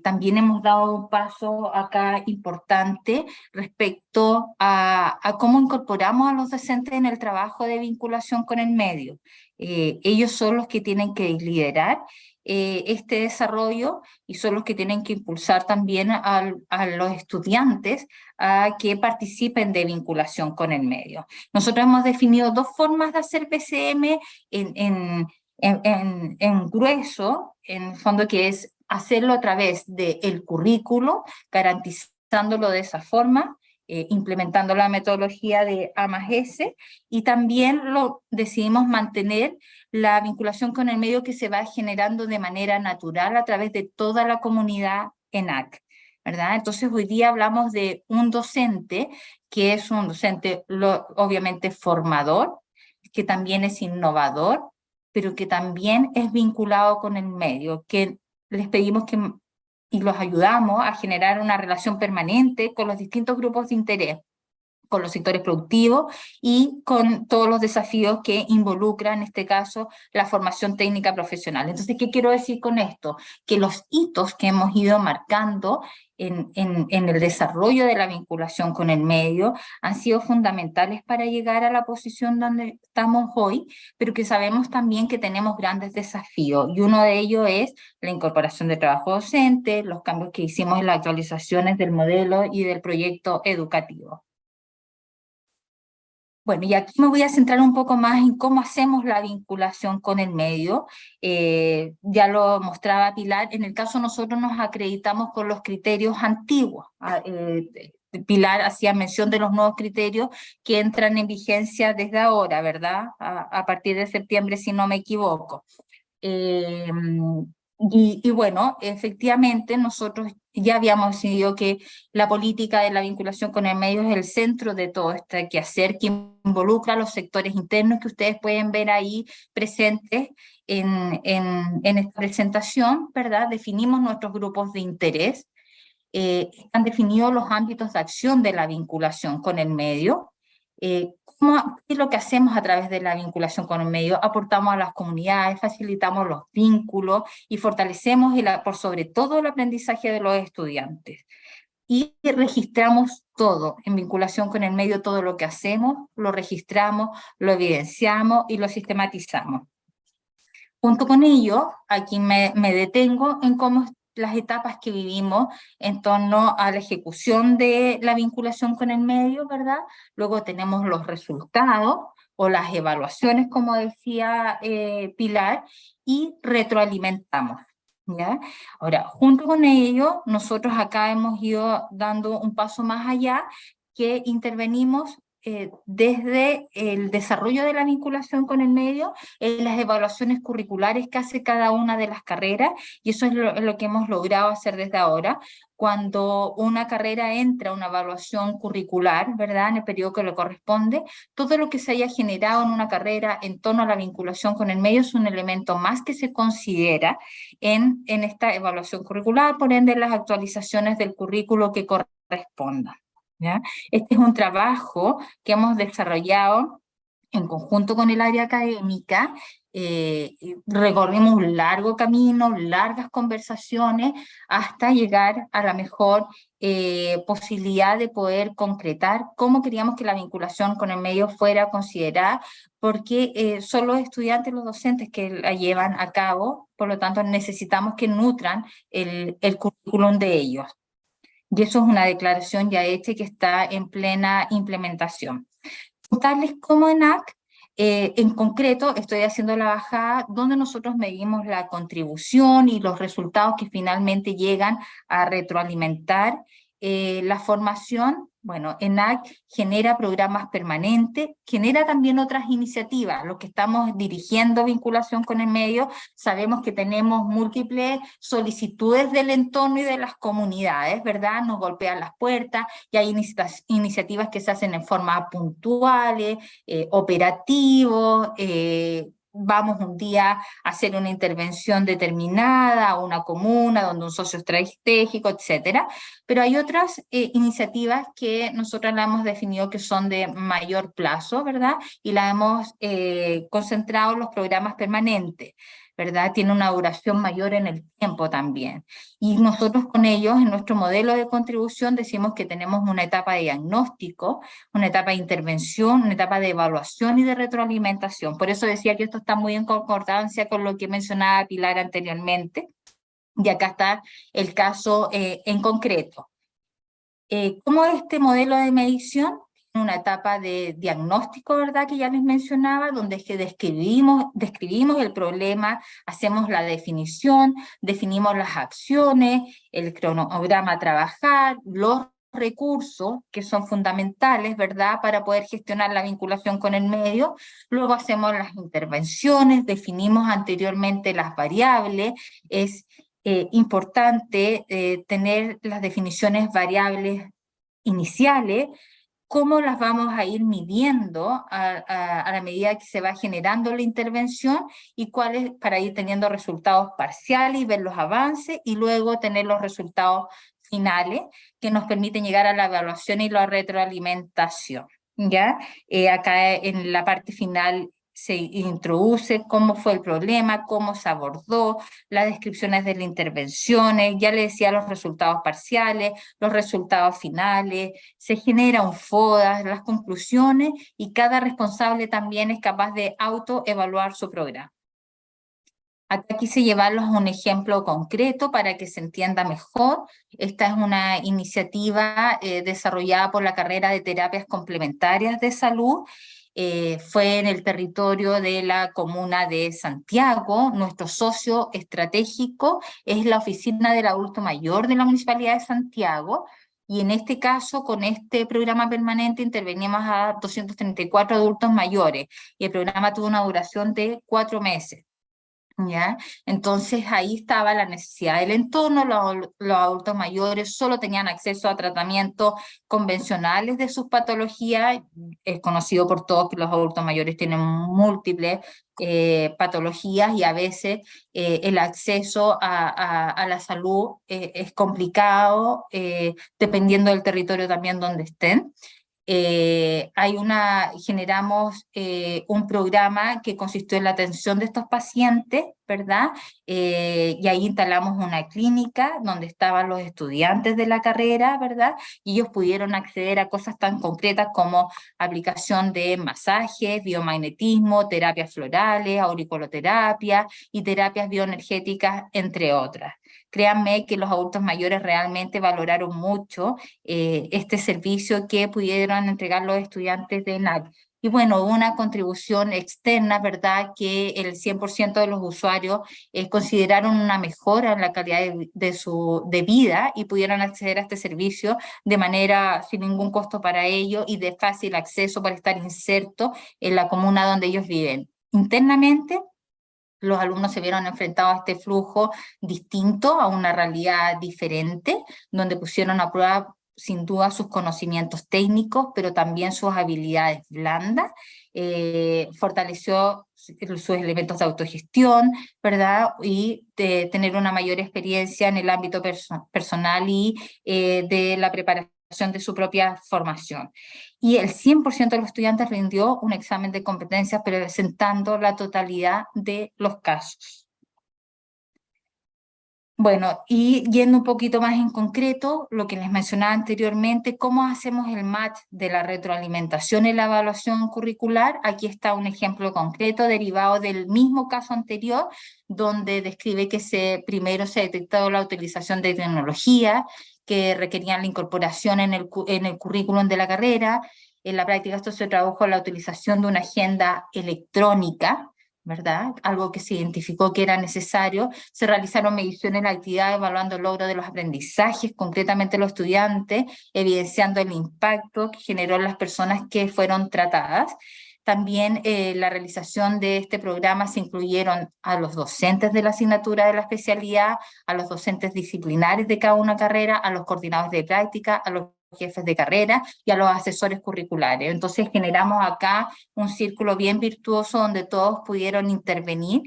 Speaker 3: También hemos dado un paso acá importante respecto a cómo incorporamos a los docentes en el trabajo de vinculación con el medio. Ellos son los que tienen que liderar este desarrollo y son los que tienen que impulsar también a los estudiantes a que participen de vinculación con el medio. Nosotros hemos definido 2 formas de hacer BCM en grueso, en el fondo, que es hacerlo a través del currículo, garantizándolo de esa forma, implementando la metodología de A+S, y también decidimos mantener la vinculación con el medio que se va generando de manera natural a través de toda la comunidad ENAC, ¿verdad? Entonces hoy día hablamos de un docente que es un docente obviamente formador, que también es innovador, pero que también es vinculado con el medio, que les pedimos y los ayudamos a generar una relación permanente con los distintos grupos de interés, con los sectores productivos y con todos los desafíos que involucran, en este caso, la formación técnica profesional. Entonces, ¿qué quiero decir con esto? Que los hitos que hemos ido marcando en el desarrollo de la vinculación con el medio han sido fundamentales para llegar a la posición donde estamos hoy, pero que sabemos también que tenemos grandes desafíos, y uno de ellos es la incorporación de trabajo docente, los cambios que hicimos en las actualizaciones del modelo y del proyecto educativo. Bueno, y aquí me voy a centrar un poco más en cómo hacemos la vinculación con el medio. Ya lo mostraba Pilar, en el caso nosotros nos acreditamos con los criterios antiguos. Pilar hacía mención de los nuevos criterios que entran en vigencia desde ahora, ¿verdad? A partir de septiembre, si no me equivoco. Y bueno, efectivamente nosotros ya habíamos decidido que la política de la vinculación con el medio es el centro de todo este quehacer que involucra a los sectores internos que ustedes pueden ver ahí presentes en esta presentación, ¿verdad? Definimos nuestros grupos de interés, están definidos los ámbitos de acción de la vinculación con el medio. ¿Qué es lo que hacemos a través de la vinculación con el medio? Aportamos a las comunidades, facilitamos los vínculos y fortalecemos por sobre todo el aprendizaje de los estudiantes. Y registramos todo en vinculación con el medio, todo lo que hacemos, lo registramos, lo evidenciamos y lo sistematizamos. Junto con ello, aquí me detengo en cómo las etapas que vivimos en torno a la ejecución de la vinculación con el medio, ¿verdad? Luego tenemos los resultados o las evaluaciones, como decía Pilar, y retroalimentamos, ¿ya? Ahora, junto con ello, nosotros acá hemos ido dando un paso más allá, que intervenimos desde el desarrollo de la vinculación con el medio, en las evaluaciones curriculares que hace cada una de las carreras, y eso es lo que hemos logrado hacer desde ahora. Cuando una carrera entra a una evaluación curricular, ¿verdad?, en el periodo que le corresponde, todo lo que se haya generado en una carrera en torno a la vinculación con el medio es un elemento más que se considera en esta evaluación curricular, por ende las actualizaciones del currículo que correspondan, ¿ya? Este es un trabajo que hemos desarrollado en conjunto con el área académica recorrimos un largo camino, largas conversaciones, hasta llegar a la mejor posibilidad de poder concretar cómo queríamos que la vinculación con el medio fuera considerada, porque son los estudiantes, los docentes que la llevan a cabo, por lo tanto necesitamos que nutran el currículum de ellos. Y eso es una declaración ya hecha y que está en plena implementación. Contarles cómo ENAC, en concreto, estoy haciendo la bajada donde nosotros medimos la contribución y los resultados que finalmente llegan a retroalimentar la formación. Bueno, ENAC genera programas permanentes, genera también otras iniciativas. Los que estamos dirigiendo vinculación con el medio, sabemos que tenemos múltiples solicitudes del entorno y de las comunidades, ¿verdad? Nos golpean las puertas y hay iniciativas que se hacen en forma puntuales, operativos, vamos un día a hacer una intervención determinada a una comuna donde un socio estratégico, etcétera. Pero hay otras iniciativas que nosotros la hemos definido que son de mayor plazo, ¿verdad? Y la hemos concentrado en los programas permanentes, ¿verdad? Tiene una duración mayor en el tiempo también. Y nosotros con ellos, en nuestro modelo de contribución, decimos que tenemos una etapa de diagnóstico, una etapa de intervención, una etapa de evaluación y de retroalimentación. Por eso decía que esto está muy en concordancia con lo que mencionaba Pilar anteriormente. Y acá está el caso en concreto. ¿Cómo es este modelo de medición? Una etapa de diagnóstico, ¿verdad?, que ya les mencionaba, donde es que describimos el problema, hacemos la definición, definimos las acciones, el cronograma a trabajar, los recursos que son fundamentales, ¿verdad?, para poder gestionar la vinculación con el medio. Luego hacemos las intervenciones, definimos anteriormente las variables. Es importante tener las definiciones variables iniciales, cómo las vamos a ir midiendo a la medida que se va generando la intervención y cuáles, para ir teniendo resultados parciales y ver los avances, y luego tener los resultados finales que nos permiten llegar a la evaluación y la retroalimentación, ¿ya? Acá en la parte final se introduce cómo fue el problema, cómo se abordó, las descripciones de las intervenciones, ya le decía los resultados parciales, los resultados finales, se genera un FODA, las conclusiones, y cada responsable también es capaz de autoevaluar su programa. Acá quise llevarlos a un ejemplo concreto para que se entienda mejor. Esta es una iniciativa desarrollada por la carrera de terapias complementarias de salud. Fue en el territorio de la comuna de Santiago. Nuestro socio estratégico es la Oficina del Adulto Mayor de la Municipalidad de Santiago, y en este caso, con este programa permanente, intervenimos a 234 adultos mayores, y el programa tuvo una duración de 4 meses. ¿Ya? Entonces ahí estaba la necesidad del entorno. Los adultos mayores solo tenían acceso a tratamientos convencionales de sus patologías. Es conocido por todos que los adultos mayores tienen múltiples patologías, y a veces el acceso a la salud es complicado, dependiendo del territorio también donde estén. Generamos un programa que consistió en la atención de estos pacientes, ¿verdad? Y ahí instalamos una clínica donde estaban los estudiantes de la carrera, ¿verdad? Y ellos pudieron acceder a cosas tan concretas como aplicación de masajes, biomagnetismo, terapias florales, auriculoterapia y terapias bioenergéticas, entre otras. Créanme que los adultos mayores realmente valoraron mucho este servicio que pudieron entregar los estudiantes de ENAC. Y bueno, una contribución externa, ¿verdad?, que el 100% de los usuarios consideraron una mejora en la calidad de vida, y pudieron acceder a este servicio de manera sin ningún costo para ellos y de fácil acceso para estar inserto en la comuna donde ellos viven. Internamente, los alumnos se vieron enfrentados a este flujo distinto, a una realidad diferente, donde pusieron a prueba sin duda sus conocimientos técnicos, pero también sus habilidades blandas, fortaleció sus elementos de autogestión, ¿verdad? Y de tener una mayor experiencia en el ámbito personal y de la preparación de su propia formación. Y el 100% de los estudiantes rindió un examen de competencias presentando la totalidad de los casos. Bueno, y yendo un poquito más en concreto, lo que les mencionaba anteriormente, ¿cómo hacemos el match de la retroalimentación y la evaluación curricular? Aquí está un ejemplo concreto derivado del mismo caso anterior, donde describe que primero se ha detectado la utilización de tecnología que requerían la incorporación en el currículum de la carrera. En la práctica esto se tradujo en la utilización de una agenda electrónica, ¿verdad? Algo que se identificó que era necesario. Se realizaron mediciones en la actividad evaluando el logro de los aprendizajes, concretamente los estudiantes, evidenciando el impacto que generó en las personas que fueron tratadas. También la realización de este programa se incluyeron a los docentes de la asignatura de la especialidad, a los docentes disciplinares de cada una carrera, a los coordinadores de práctica, a los jefes de carrera y a los asesores curriculares. Entonces generamos acá un círculo bien virtuoso donde todos pudieron intervenir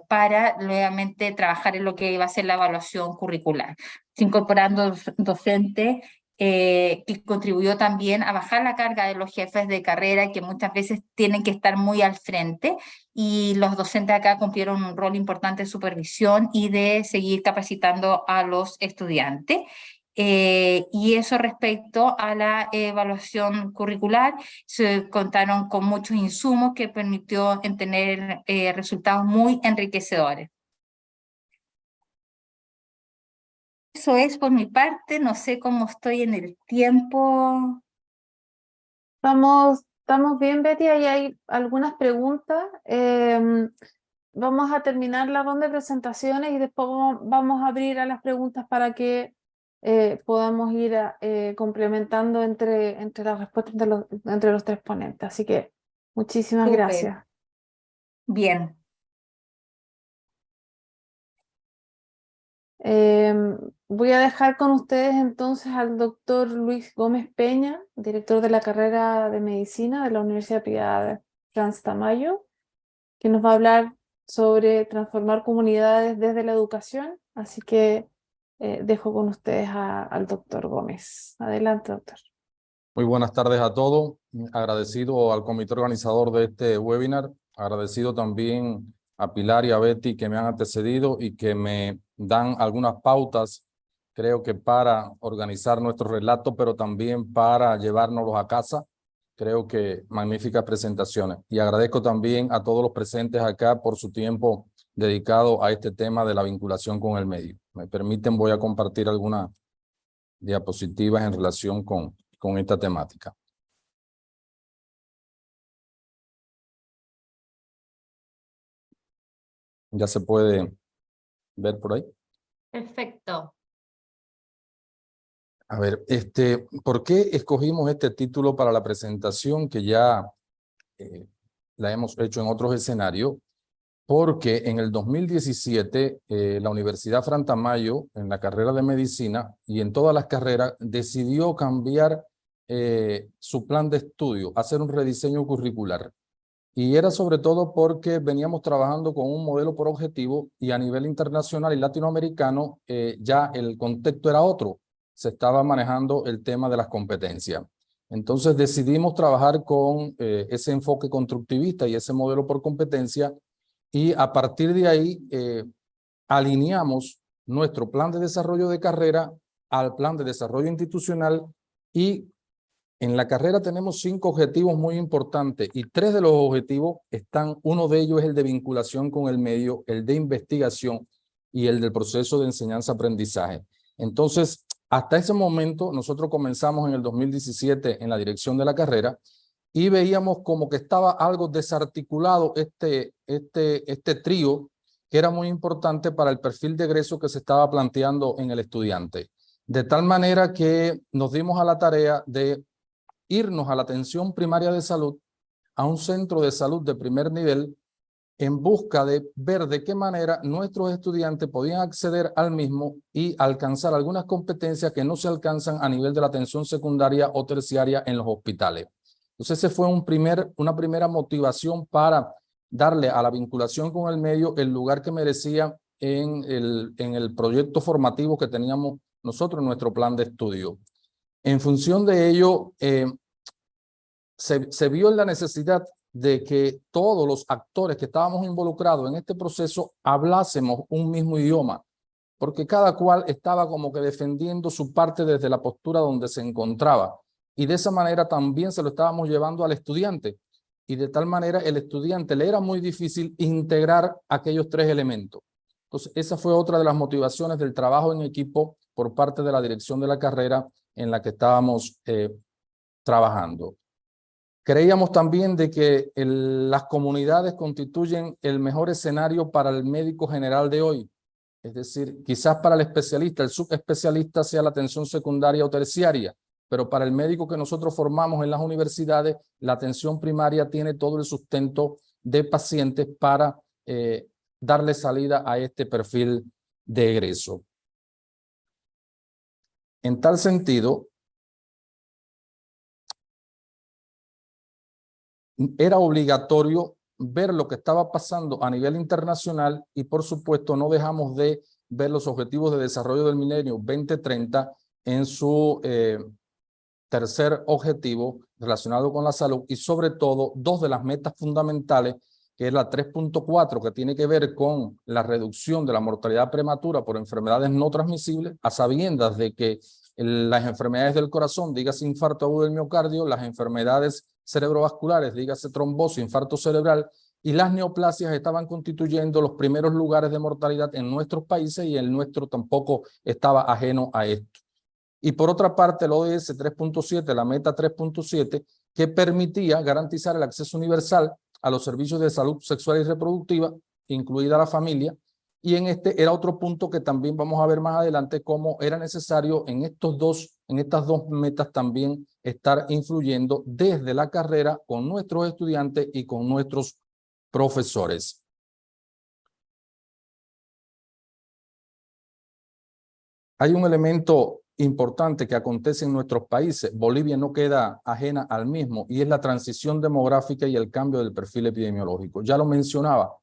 Speaker 3: para nuevamente trabajar en lo que iba a ser la evaluación curricular, incorporando docentes que contribuyó también a bajar la carga de los jefes de carrera que muchas veces tienen que estar muy al frente, y los docentes acá cumplieron un rol importante de supervisión y de seguir capacitando a los estudiantes. Y eso respecto a la evaluación curricular, se contaron con muchos insumos que permitió tener resultados muy enriquecedores. Eso es por mi parte, no sé cómo estoy en el tiempo.
Speaker 1: Estamos bien, Betty, ahí hay algunas preguntas. Vamos a terminar la ronda de presentaciones y después vamos a abrir a las preguntas para que podamos ir complementando entre las respuestas entre los tres ponentes. Así que muchísimas
Speaker 3: Súper.
Speaker 1: gracias.
Speaker 3: Bien.
Speaker 1: Voy a dejar con ustedes entonces al doctor Luis Gómez Peña, director de la carrera de Medicina de la Universidad Privada Franz Tamayo, que nos va a hablar sobre transformar comunidades desde la educación. Así que dejo con ustedes al doctor Gómez. Adelante, doctor.
Speaker 4: Muy buenas tardes a todos. Agradecido al comité organizador de este webinar. Agradecido también a Pilar y a Betty que me han antecedido y que me dan algunas pautas, creo que para organizar nuestro relato, pero también para llevárnoslos a casa. Creo que magníficas presentaciones. Y agradezco también a todos los presentes acá por su tiempo dedicado a este tema de la vinculación con el medio. Me permiten, voy a compartir algunas diapositivas en relación con esta temática. ¿Ya se puede ver por ahí?
Speaker 3: Perfecto.
Speaker 4: A ver, ¿por qué escogimos este título para la presentación que ya la hemos hecho en otros escenarios? Porque en el 2017 la Universidad Franz Tamayo, en la carrera de medicina y en todas las carreras, decidió cambiar su plan de estudio, hacer un rediseño curricular. Y era sobre todo porque veníamos trabajando con un modelo por objetivo y a nivel internacional y latinoamericano ya el contexto era otro. Se estaba manejando el tema de las competencias. Entonces decidimos trabajar con ese enfoque constructivista y ese modelo por competencia, y a partir de ahí alineamos nuestro plan de desarrollo de carrera al plan de desarrollo institucional, y en la carrera tenemos 5 objetivos muy importantes y 3 de los objetivos uno de ellos es el de vinculación con el medio, el de investigación y el del proceso de enseñanza-aprendizaje. Entonces, hasta ese momento nosotros comenzamos en el 2017 en la dirección de la carrera y veíamos como que estaba algo desarticulado este trío que era muy importante para el perfil de egreso que se estaba planteando en el estudiante. De tal manera que nos dimos a la tarea de irnos a la atención primaria de salud, a un centro de salud de primer nivel, en busca de ver de qué manera nuestros estudiantes podían acceder al mismo y alcanzar algunas competencias que no se alcanzan a nivel de la atención secundaria o terciaria en los hospitales. Entonces ese fue una primera motivación para darle a la vinculación con el medio el lugar que merecía en el proyecto formativo que teníamos nosotros en nuestro plan de estudio. En función de ello, se vio en la necesidad de que todos los actores que estábamos involucrados en este proceso hablásemos un mismo idioma, porque cada cual estaba como que defendiendo su parte desde la postura donde se encontraba. Y de esa manera también se lo estábamos llevando al estudiante. Y de tal manera el estudiante le era muy difícil integrar aquellos tres elementos. Entonces, esa fue otra de las motivaciones del trabajo en equipo por parte de la dirección de la carrera en la que estábamos trabajando. Creíamos también de que las comunidades constituyen el mejor escenario para el médico general de hoy. Es decir, quizás para el especialista, el subespecialista sea la atención secundaria o terciaria, pero para el médico que nosotros formamos en las universidades, la atención primaria tiene todo el sustento de pacientes para darle salida a este perfil de egreso. En tal sentido, era obligatorio ver lo que estaba pasando a nivel internacional y, por supuesto, no dejamos de ver los objetivos de desarrollo del milenio 2030 en su tercer objetivo relacionado con la salud y, sobre todo, dos de las metas fundamentales, que es la 3.4, que tiene que ver con la reducción de la mortalidad prematura por enfermedades no transmisibles, a sabiendas de que las enfermedades del corazón, dígase infarto agudo del miocardio, las enfermedades cerebrovasculares, dígase trombosis, infarto cerebral, y las neoplasias estaban constituyendo los primeros lugares de mortalidad en nuestros países y el nuestro tampoco estaba ajeno a esto. Y por otra parte, el ODS 3.7, la meta 3.7, que permitía garantizar el acceso universal a los servicios de salud sexual y reproductiva, incluida la familia, y en este era otro punto que también vamos a ver más adelante cómo era necesario en estas dos metas también estar influyendo desde la carrera con nuestros estudiantes y con nuestros profesores. Hay un elemento importante que acontece en nuestros países. Bolivia no queda ajena al mismo, y es la transición demográfica y el cambio del perfil epidemiológico. Ya lo mencionaba,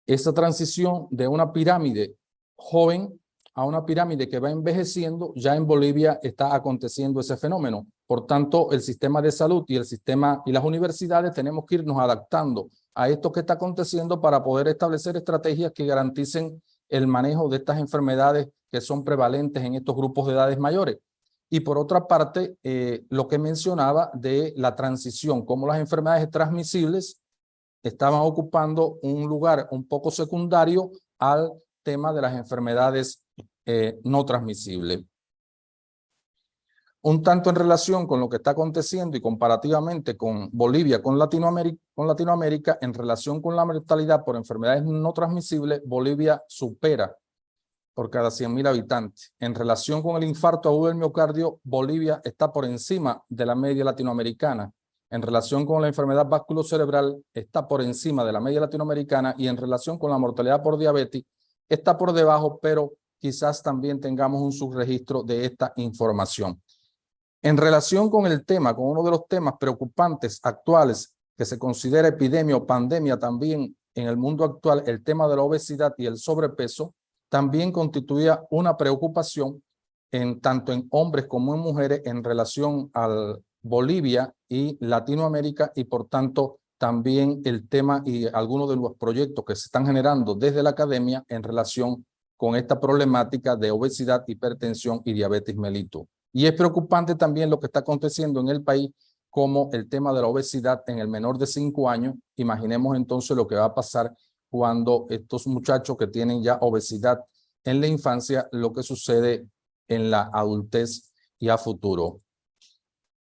Speaker 4: esa transición de una pirámide joven a una pirámide que va envejeciendo, ya en Bolivia está aconteciendo ese fenómeno. Por tanto, el sistema de salud y el sistema y las universidades tenemos que irnos adaptando a esto que está aconteciendo para poder establecer estrategias que garanticen el manejo de estas enfermedades que son prevalentes en estos grupos de edades mayores. Y por otra parte, lo que mencionaba de la transición, cómo las enfermedades transmisibles estaban ocupando un lugar un poco secundario al tema de las enfermedades no transmisibles. Un tanto en relación con lo que está aconteciendo y comparativamente con Bolivia, con Latinoamérica, en relación con la mortalidad por enfermedades no transmisibles, Bolivia supera por cada 100.000 habitantes. En relación con el infarto agudo del miocardio, Bolivia está por encima de la media latinoamericana. En relación con la enfermedad vasculocerebral, está por encima de la media latinoamericana, y en relación con la mortalidad por diabetes, está por debajo, pero quizás también tengamos un subregistro de esta información. En relación con el tema, con uno de los temas preocupantes actuales que se considera epidemia o pandemia también en el mundo actual, el tema de la obesidad y el sobrepeso, también constituía una preocupación tanto en hombres como en mujeres en relación a Bolivia y Latinoamérica, y por tanto también el tema y algunos de los proyectos que se están generando desde la academia en relación con esta problemática de obesidad, hipertensión y diabetes mellitus. Y es preocupante también lo que está aconteciendo en el país, como el tema de la obesidad en el menor de 5 años. Imaginemos entonces lo que va a pasar cuando estos muchachos que tienen ya obesidad en la infancia, lo que sucede en la adultez y a futuro.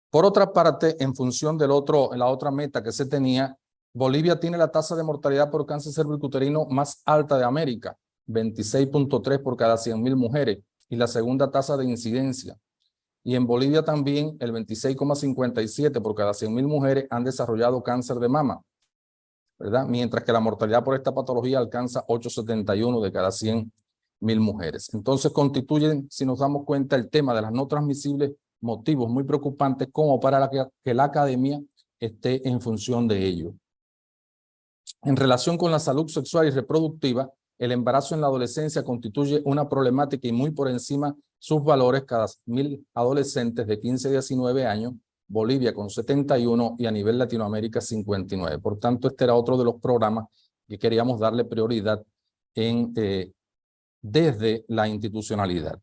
Speaker 4: Por otra parte, en función de la otra meta que se tenía, Bolivia tiene la tasa de mortalidad por cáncer cervicuterino más alta de América, 26.3 por cada 100.000 mujeres, y la segunda tasa de incidencia. Y en Bolivia también el 26,57 por cada 100.000 mujeres han desarrollado cáncer de mama, ¿verdad? Mientras que la mortalidad por esta patología alcanza 8,71 de cada 100.000 mujeres. Entonces constituyen, si nos damos cuenta, el tema de las no transmisibles, motivos muy preocupantes como para que la academia esté en función de ello. En relación con la salud sexual y reproductiva, el embarazo en la adolescencia constituye una problemática y muy por encima sus valores cada 1.000 adolescentes de 15 a 19 años, Bolivia con 71 y a nivel Latinoamérica 59. Por tanto, este era otro de los programas que queríamos darle prioridad desde la institucionalidad.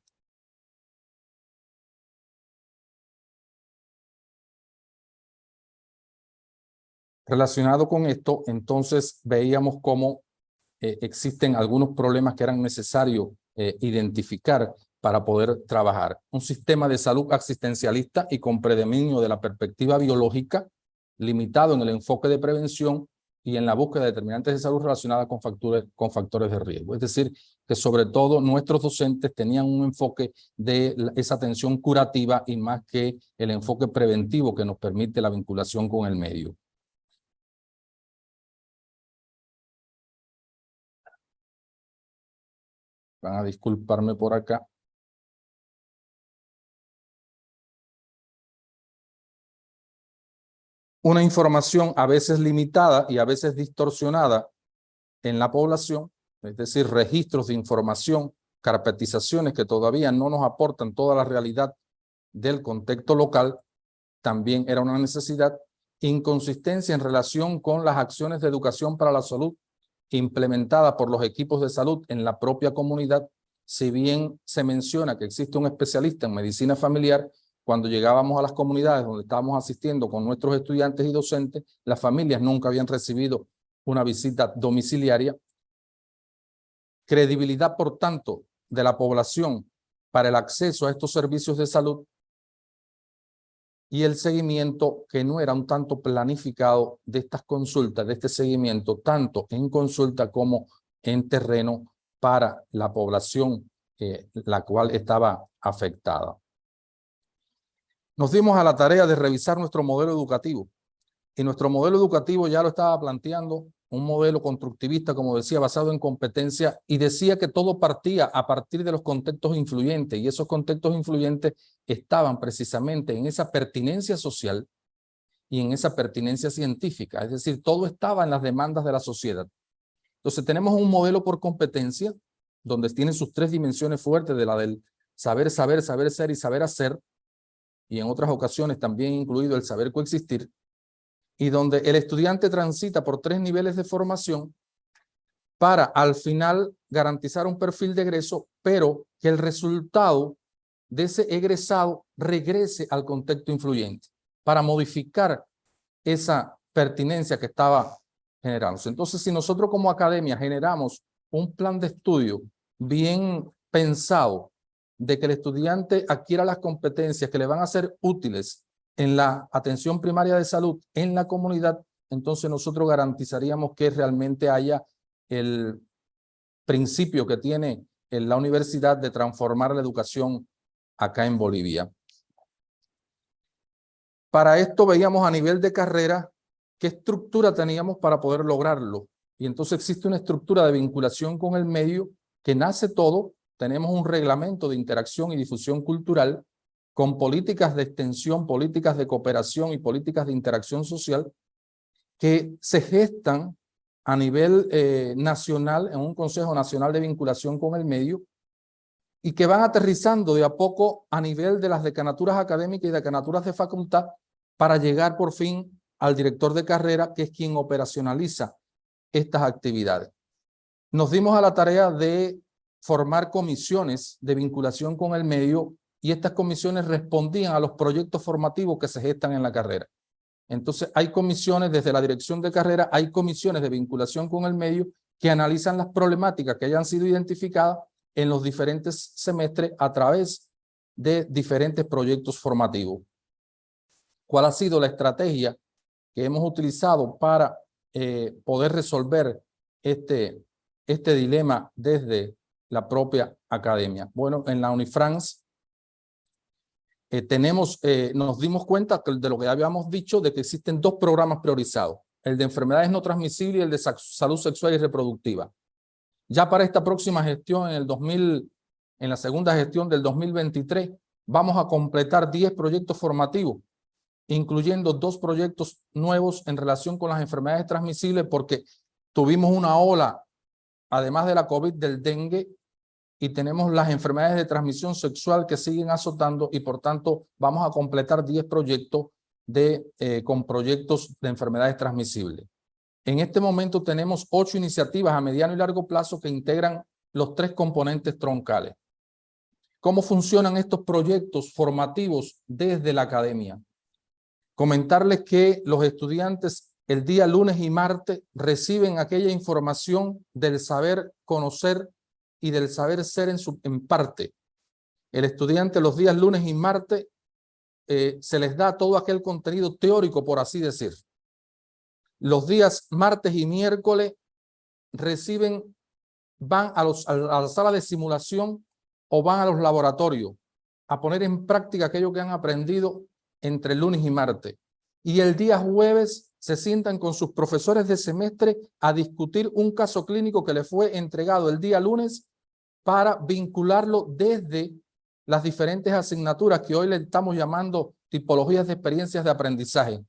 Speaker 4: Relacionado con esto, entonces veíamos cómo existen algunos problemas que eran necesarios identificar para poder trabajar. Un sistema de salud asistencialista y con predominio de la perspectiva biológica, limitado en el enfoque de prevención y en la búsqueda de determinantes de salud relacionadas con factores de riesgo. Es decir, que sobre todo nuestros docentes tenían un enfoque de esa atención curativa y más que el enfoque preventivo que nos permite la vinculación con el medio. Van a disculparme por acá. Una información a veces limitada y a veces distorsionada en la población, es decir, registros de información, carpetizaciones que todavía no nos aportan toda la realidad del contexto local, también era una necesidad. Inconsistencia en relación con las acciones de educación para la salud implementada por los equipos de salud en la propia comunidad. Si bien se menciona que existe un especialista en medicina familiar, cuando llegábamos a las comunidades donde estábamos asistiendo con nuestros estudiantes y docentes, las familias nunca habían recibido una visita domiciliaria. Credibilidad, por tanto, de la población para el acceso a estos servicios de salud y el seguimiento que no era un tanto planificado de estas consultas, de este seguimiento, tanto en consulta como en terreno para la población la cual estaba afectada. Nos dimos a la tarea de revisar nuestro modelo educativo y nuestro modelo educativo ya lo estaba planteando, un modelo constructivista, como decía, basado en competencia, y decía que todo partía a partir de los contextos influyentes, y esos contextos influyentes estaban precisamente en esa pertinencia social y en esa pertinencia científica, es decir, todo estaba en las demandas de la sociedad. Entonces tenemos un modelo por competencia, donde tienen sus tres dimensiones fuertes, de la del saber, saber, saber ser y saber hacer, y en otras ocasiones también incluido el saber coexistir, y donde el estudiante transita por 3 niveles de formación para al final garantizar un perfil de egreso, pero que el resultado de ese egresado regrese al contexto influyente para modificar esa pertinencia que estaba generándose. Entonces, si nosotros como academia generamos un plan de estudio bien pensado de que el estudiante adquiera las competencias que le van a ser útiles en la atención primaria de salud en la comunidad, entonces nosotros garantizaríamos que realmente haya el principio que tiene en la universidad de transformar la educación acá en Bolivia. Para esto veíamos a nivel de carrera qué estructura teníamos para poder lograrlo. Y entonces existe una estructura de vinculación con el medio que nace todo. Tenemos un reglamento de interacción y difusión cultural con políticas de extensión, políticas de cooperación y políticas de interacción social que se gestan a nivel nacional en un Consejo Nacional de Vinculación con el Medio y que van aterrizando de a poco a nivel de las decanaturas académicas y decanaturas de facultad para llegar por fin al director de carrera, que es quien operacionaliza estas actividades. Nos dimos a la tarea de formar comisiones de vinculación con el medio y estas comisiones respondían a los proyectos formativos que se gestan en la carrera. Entonces hay comisiones desde la dirección de carrera, hay comisiones de vinculación con el medio que analizan las problemáticas que hayan sido identificadas en los diferentes semestres a través de diferentes proyectos formativos. ¿Cuál ha sido la estrategia que hemos utilizado para poder resolver este dilema desde la propia academia? Bueno, en la Unifrance nos dimos cuenta de lo que habíamos dicho, de que existen 2 programas priorizados, el de enfermedades no transmisibles y el de salud sexual y reproductiva. Ya para esta próxima gestión, en la segunda gestión del 2023, vamos a completar 10 proyectos formativos, incluyendo 2 proyectos nuevos en relación con las enfermedades transmisibles, porque tuvimos una ola, además de la COVID, del dengue, y tenemos las enfermedades de transmisión sexual que siguen azotando y por tanto vamos a completar 10 proyectos con proyectos de enfermedades transmisibles. En este momento tenemos 8 iniciativas a mediano y largo plazo que integran los 3 componentes troncales. ¿Cómo funcionan estos proyectos formativos desde la academia? Comentarles que los estudiantes el día lunes y martes reciben aquella información del saber conocer y del saber ser en parte. El estudiante los días lunes y martes se les da todo aquel contenido teórico, por así decir. Los días martes y miércoles van a la sala de simulación o van a los laboratorios a poner en práctica aquello que han aprendido entre lunes y martes. Y el día jueves se sientan con sus profesores de semestre a discutir un caso clínico que les fue entregado el día lunes para vincularlo desde las diferentes asignaturas que hoy le estamos llamando tipologías de experiencias de aprendizaje.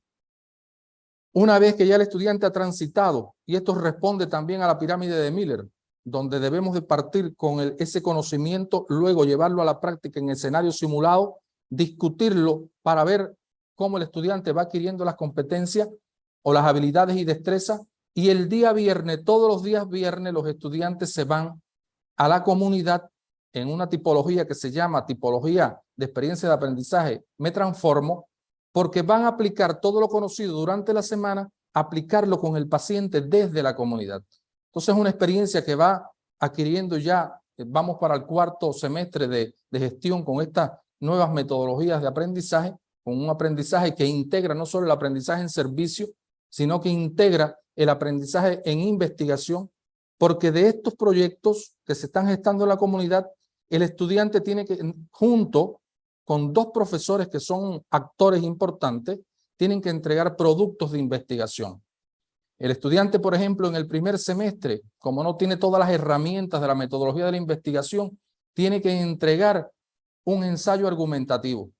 Speaker 4: Una vez que ya el estudiante ha transitado, y esto responde también a la pirámide de Miller, donde debemos de partir con ese conocimiento, luego llevarlo a la práctica en escenario simulado, discutirlo para ver cómo el estudiante va adquiriendo las competencias o las habilidades y destrezas, y el día viernes, todos los días viernes, los estudiantes se van a la comunidad en una tipología que se llama tipología de experiencia de aprendizaje Me Transformo, porque van a aplicar todo lo conocido durante la semana, aplicarlo con el paciente desde la comunidad. Entonces es una experiencia que va adquiriendo ya, vamos para el 4º semestre de gestión con estas nuevas metodologías de aprendizaje, con un aprendizaje que integra no solo el aprendizaje en servicio, sino que integra el aprendizaje en investigación, porque de estos proyectos que se están gestando en la comunidad, el estudiante tiene que, junto con 2 profesores que son actores importantes, tienen que entregar productos de investigación. El estudiante, por ejemplo, en el primer semestre, como no tiene todas las herramientas de la metodología de la investigación, tiene que entregar un ensayo argumentativo.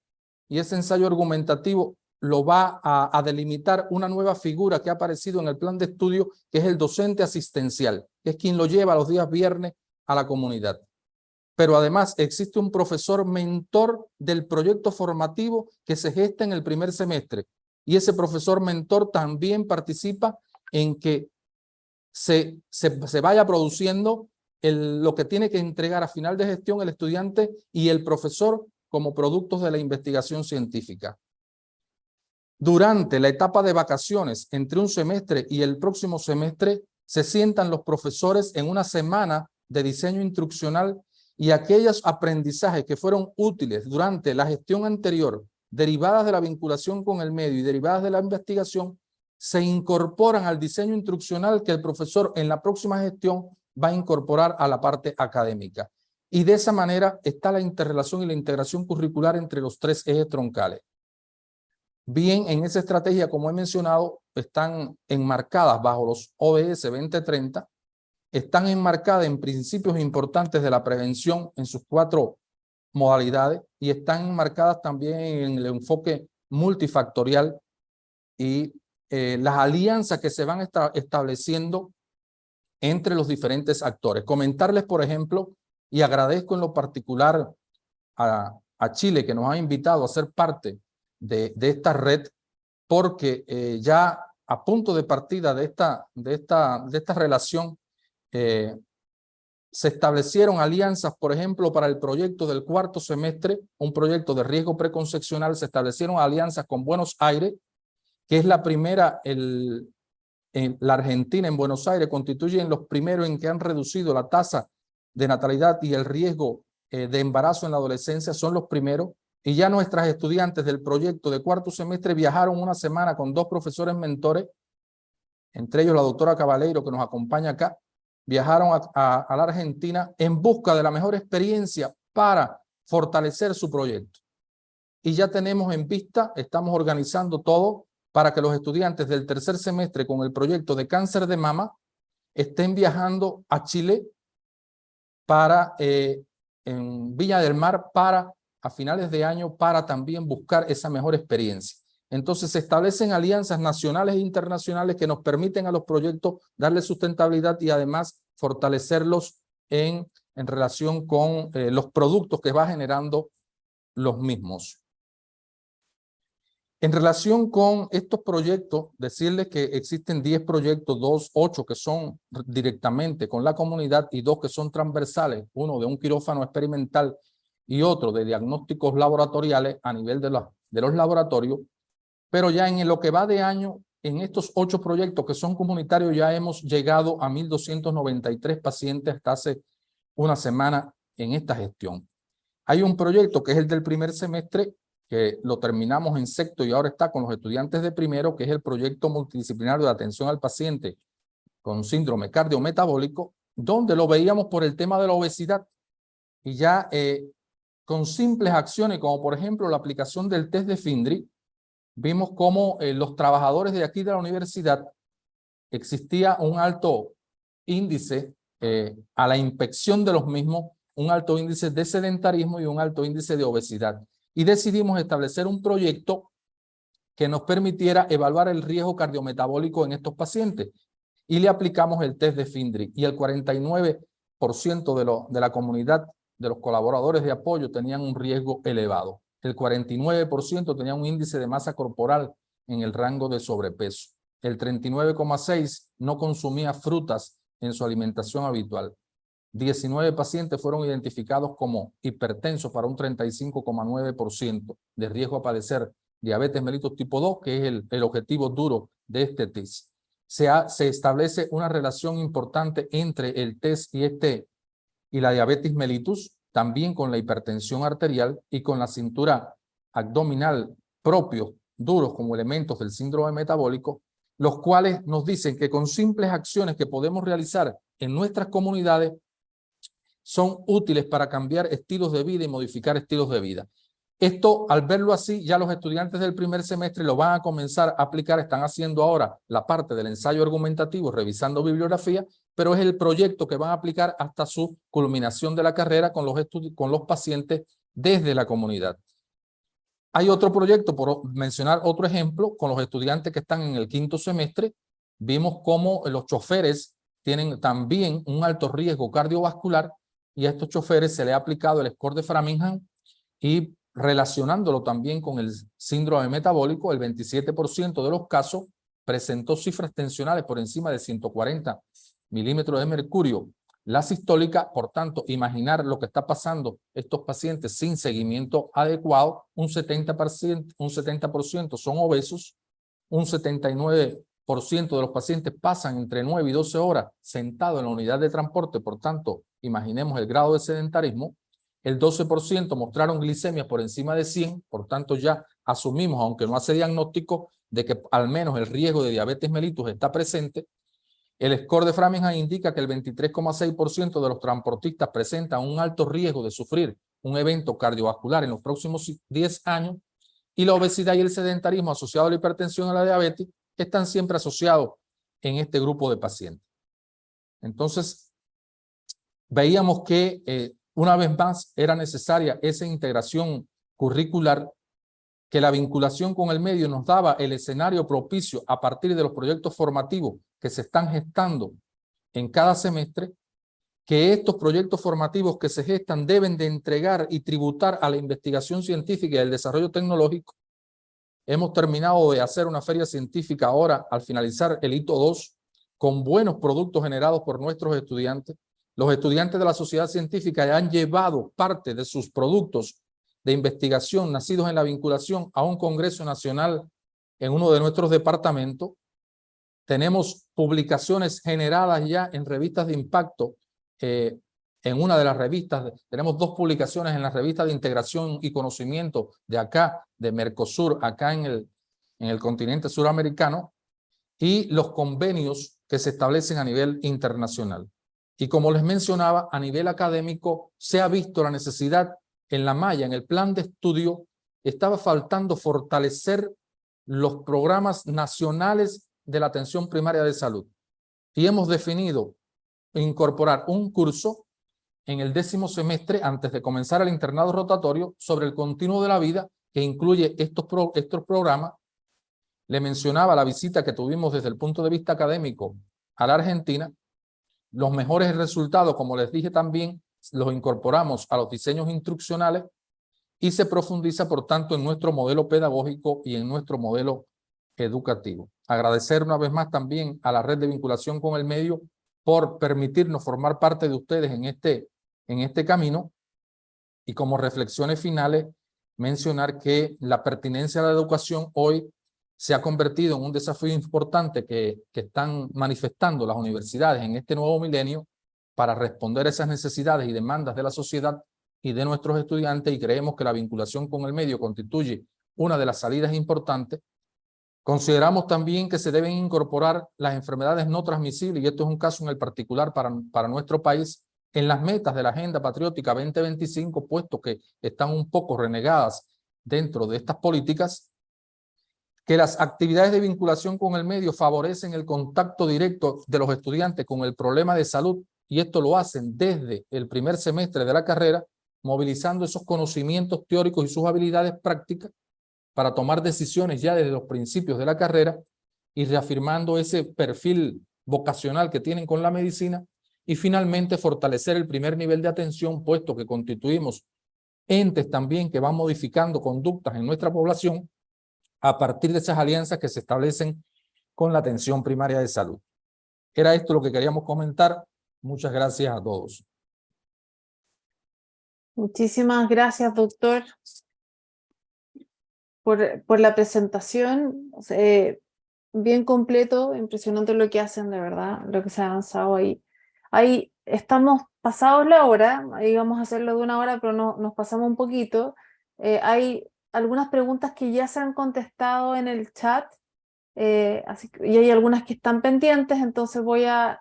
Speaker 4: Y ese ensayo argumentativo lo va a delimitar una nueva figura que ha aparecido en el plan de estudio, que es el docente asistencial, que es quien lo lleva los días viernes a la comunidad. Pero además existe un profesor mentor del proyecto formativo que se gesta en el primer semestre. Y ese profesor mentor también participa en que se vaya produciendo lo que tiene que entregar a final de gestión el estudiante y el profesor como productos de la investigación científica. Durante la etapa de vacaciones, entre un semestre y el próximo semestre, se sientan los profesores en una semana de diseño instruccional y aquellos aprendizajes que fueron útiles durante la gestión anterior, derivadas de la vinculación con el medio y derivadas de la investigación, se incorporan al diseño instruccional que el profesor en la próxima gestión va a incorporar a la parte académica. Y de esa manera está la interrelación y la integración curricular entre los 3 ejes troncales. Bien, en esa estrategia, como he mencionado, están enmarcadas bajo los ODS 2030, están enmarcadas en principios importantes de la prevención en sus 4 modalidades y están enmarcadas también en el enfoque multifactorial y las alianzas que se van estableciendo entre los diferentes actores. Comentarles, por ejemplo, y agradezco en lo particular a Chile que nos ha invitado a ser parte de esta red, porque ya a punto de partida de esta relación se establecieron alianzas, por ejemplo, para el proyecto del 4º semestre, un proyecto de riesgo preconcepcional, se establecieron alianzas con Buenos Aires, que es la primera, en la Argentina, en Buenos Aires, constituyen los primeros en que han reducido la tasa de natalidad y el riesgo de embarazo en la adolescencia, son los primeros. Y ya nuestras estudiantes del proyecto de 4º semestre viajaron una semana con 2 profesores mentores, entre ellos la doctora Cabaleiro, que nos acompaña acá, viajaron a la Argentina en busca de la mejor experiencia para fortalecer su proyecto. Y ya tenemos en vista, estamos organizando todo para que los estudiantes del 3er semestre con el proyecto de cáncer de mama estén viajando a Chile para, en Viña del Mar a finales de año para también buscar esa mejor experiencia. Entonces se establecen alianzas nacionales e internacionales que nos permiten a los proyectos darle sustentabilidad y además fortalecerlos en en relación con los productos que va generando los mismos. En relación con estos proyectos, decirles que existen 10 proyectos, 8 que son directamente con la comunidad y 2 que son transversales, uno de un quirófano experimental y otro de diagnósticos laboratoriales a nivel de los laboratorios, pero ya en lo que va de año, en estos 8 proyectos que son comunitarios ya hemos llegado a 1.293 pacientes hasta hace una semana en esta gestión. Hay un proyecto que es el del primer semestre, que lo terminamos en sexto y ahora está con los estudiantes de primero, que es el proyecto multidisciplinario de atención al paciente con síndrome cardiometabólico, donde lo veíamos por el tema de la obesidad y ya con simples acciones como por ejemplo la aplicación del test de Findry, vimos cómo los trabajadores de aquí de la universidad existía un alto índice a la inspección de los mismos, un alto índice de sedentarismo y un alto índice de obesidad. Y decidimos establecer un proyecto que nos permitiera evaluar el riesgo cardiometabólico en estos pacientes. Y le aplicamos el test de Findry. Y el 49% de la comunidad, de los colaboradores de apoyo, tenían un riesgo elevado. El 49% tenían un índice de masa corporal en el rango de sobrepeso. El 39,6% no consumía frutas en su alimentación habitual. 19 pacientes fueron identificados como hipertensos para un 35,9% de riesgo a padecer diabetes mellitus tipo 2, que es el objetivo duro de este test. Se establece una relación importante entre el test y la diabetes mellitus, también con la hipertensión arterial y con la cintura abdominal propios, duros como elementos del síndrome metabólico, los cuales nos dicen que con simples acciones que podemos realizar en nuestras comunidades son útiles para cambiar estilos de vida y modificar estilos de vida. Esto, al verlo así, ya los estudiantes del primer semestre lo van a comenzar a aplicar, están haciendo ahora la parte del ensayo argumentativo, revisando bibliografía, pero es el proyecto que van a aplicar hasta su culminación de la carrera con los pacientes desde la comunidad. Hay otro proyecto, por mencionar otro ejemplo, con los estudiantes que están en el quinto semestre, vimos cómo los choferes tienen también un alto riesgo cardiovascular y a estos choferes se le ha aplicado el score de Framingham y relacionándolo también con el síndrome metabólico, el 27% de los casos presentó cifras tensionales por encima de 140 milímetros de mercurio. La sistólica, por tanto, imaginar lo que está pasando estos pacientes sin seguimiento adecuado, un 70% son obesos, un 79% de los pacientes pasan entre 9 y 12 horas sentados en la unidad de transporte, por tanto, imaginemos el grado de sedentarismo. El 12% mostraron glicemias por encima de 100, por tanto ya asumimos, aunque no hace diagnóstico, de que al menos el riesgo de diabetes mellitus está presente. El score de Framingham indica que el 23,6% de los transportistas presentan un alto riesgo de sufrir un evento cardiovascular en los próximos 10 años y la obesidad y el sedentarismo asociado a la hipertensión y a la diabetes están siempre asociados en este grupo de pacientes. Entonces, veíamos que una vez más era necesaria esa integración curricular, que la vinculación con el medio nos daba el escenario propicio a partir de los proyectos formativos que se están gestando en cada semestre, que estos proyectos formativos que se gestan deben de entregar y tributar a la investigación científica y el desarrollo tecnológico. Hemos terminado de hacer una feria científica ahora al finalizar el hito 2 con buenos productos generados por nuestros estudiantes. Los estudiantes de la sociedad científica ya han llevado parte de sus productos de investigación nacidos en la vinculación a un congreso nacional en uno de nuestros departamentos. Tenemos publicaciones generadas ya en revistas de impacto. En una de las revistas, tenemos 2 publicaciones en la revista de integración y conocimiento de acá, de Mercosur, acá en el continente suramericano, y los convenios que se establecen a nivel internacional. Y como les mencionaba, a nivel académico se ha visto la necesidad en la malla, en el plan de estudio, estaba faltando fortalecer los programas nacionales de la atención primaria de salud. Y hemos definido incorporar un curso en el 10º semestre antes de comenzar el internado rotatorio sobre el continuo de la vida que incluye estos programas. Le mencionaba la visita que tuvimos desde el punto de vista académico a la Argentina. Los mejores resultados, como les dije también, los incorporamos a los diseños instruccionales y se profundiza, por tanto, en nuestro modelo pedagógico y en nuestro modelo educativo. Agradecer una vez más también a la red de vinculación con el medio por permitirnos formar parte de ustedes en este camino, y como reflexiones finales mencionar que la pertinencia de la educación hoy se ha convertido en un desafío importante que están manifestando las universidades en este nuevo milenio para responder a esas necesidades y demandas de la sociedad y de nuestros estudiantes, y creemos que la vinculación con el medio constituye una de las salidas importantes. Consideramos también que se deben incorporar las enfermedades no transmisibles, y esto es un caso en el particular para nuestro país, en las metas de la Agenda Patriótica 2025, puesto que están un poco renegadas dentro de estas políticas, que las actividades de vinculación con el medio favorecen el contacto directo de los estudiantes con el problema de salud, y esto lo hacen desde el primer semestre de la carrera, movilizando esos conocimientos teóricos y sus habilidades prácticas para tomar decisiones ya desde los principios de la carrera, y reafirmando ese perfil vocacional que tienen con la medicina. Y finalmente fortalecer el primer nivel de atención, puesto que constituimos entes también que van modificando conductas en nuestra población a partir de esas alianzas que se establecen con la atención primaria de salud. Era esto lo que queríamos comentar. Muchas gracias a todos.
Speaker 1: Muchísimas gracias, doctor, por la presentación. Bien completo, impresionante lo que hacen, de verdad, lo que se ha avanzado ahí. Ahí estamos pasados la hora, ahí vamos a hacerlo de 1 hora, pero nos pasamos un poquito. Hay algunas preguntas que ya se han contestado en el chat, y hay algunas que están pendientes, entonces voy a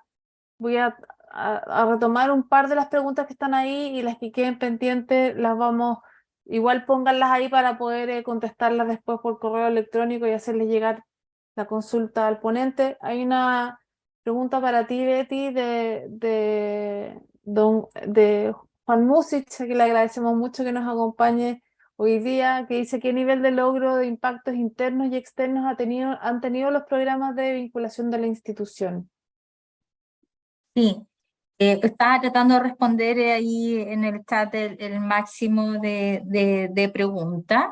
Speaker 1: retomar un par de las preguntas que están ahí, y las que queden pendientes las vamos, igual pónganlas ahí para poder contestarlas después por correo electrónico y hacerles llegar la consulta al ponente. Hay una pregunta para ti, Betty, de Juan Music, a que le agradecemos mucho que nos acompañe hoy día, que dice: ¿qué nivel de logro de impactos internos y externos han tenido los programas de vinculación de la institución?
Speaker 3: Sí, estaba tratando de responder ahí en el chat el máximo de preguntas.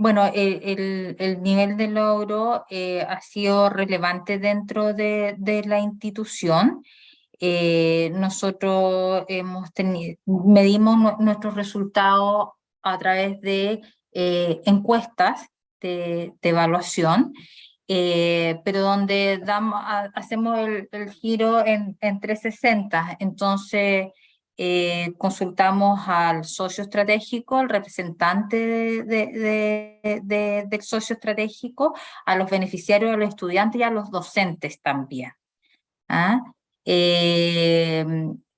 Speaker 3: Bueno, el nivel de logro ha sido relevante dentro de la institución. Nosotros medimos nuestros resultados a través de encuestas de evaluación, pero donde hacemos el giro en 360. Entonces, consultamos al socio estratégico, al representante del socio estratégico, a los beneficiarios, a los estudiantes y a los docentes también. ¿Ah?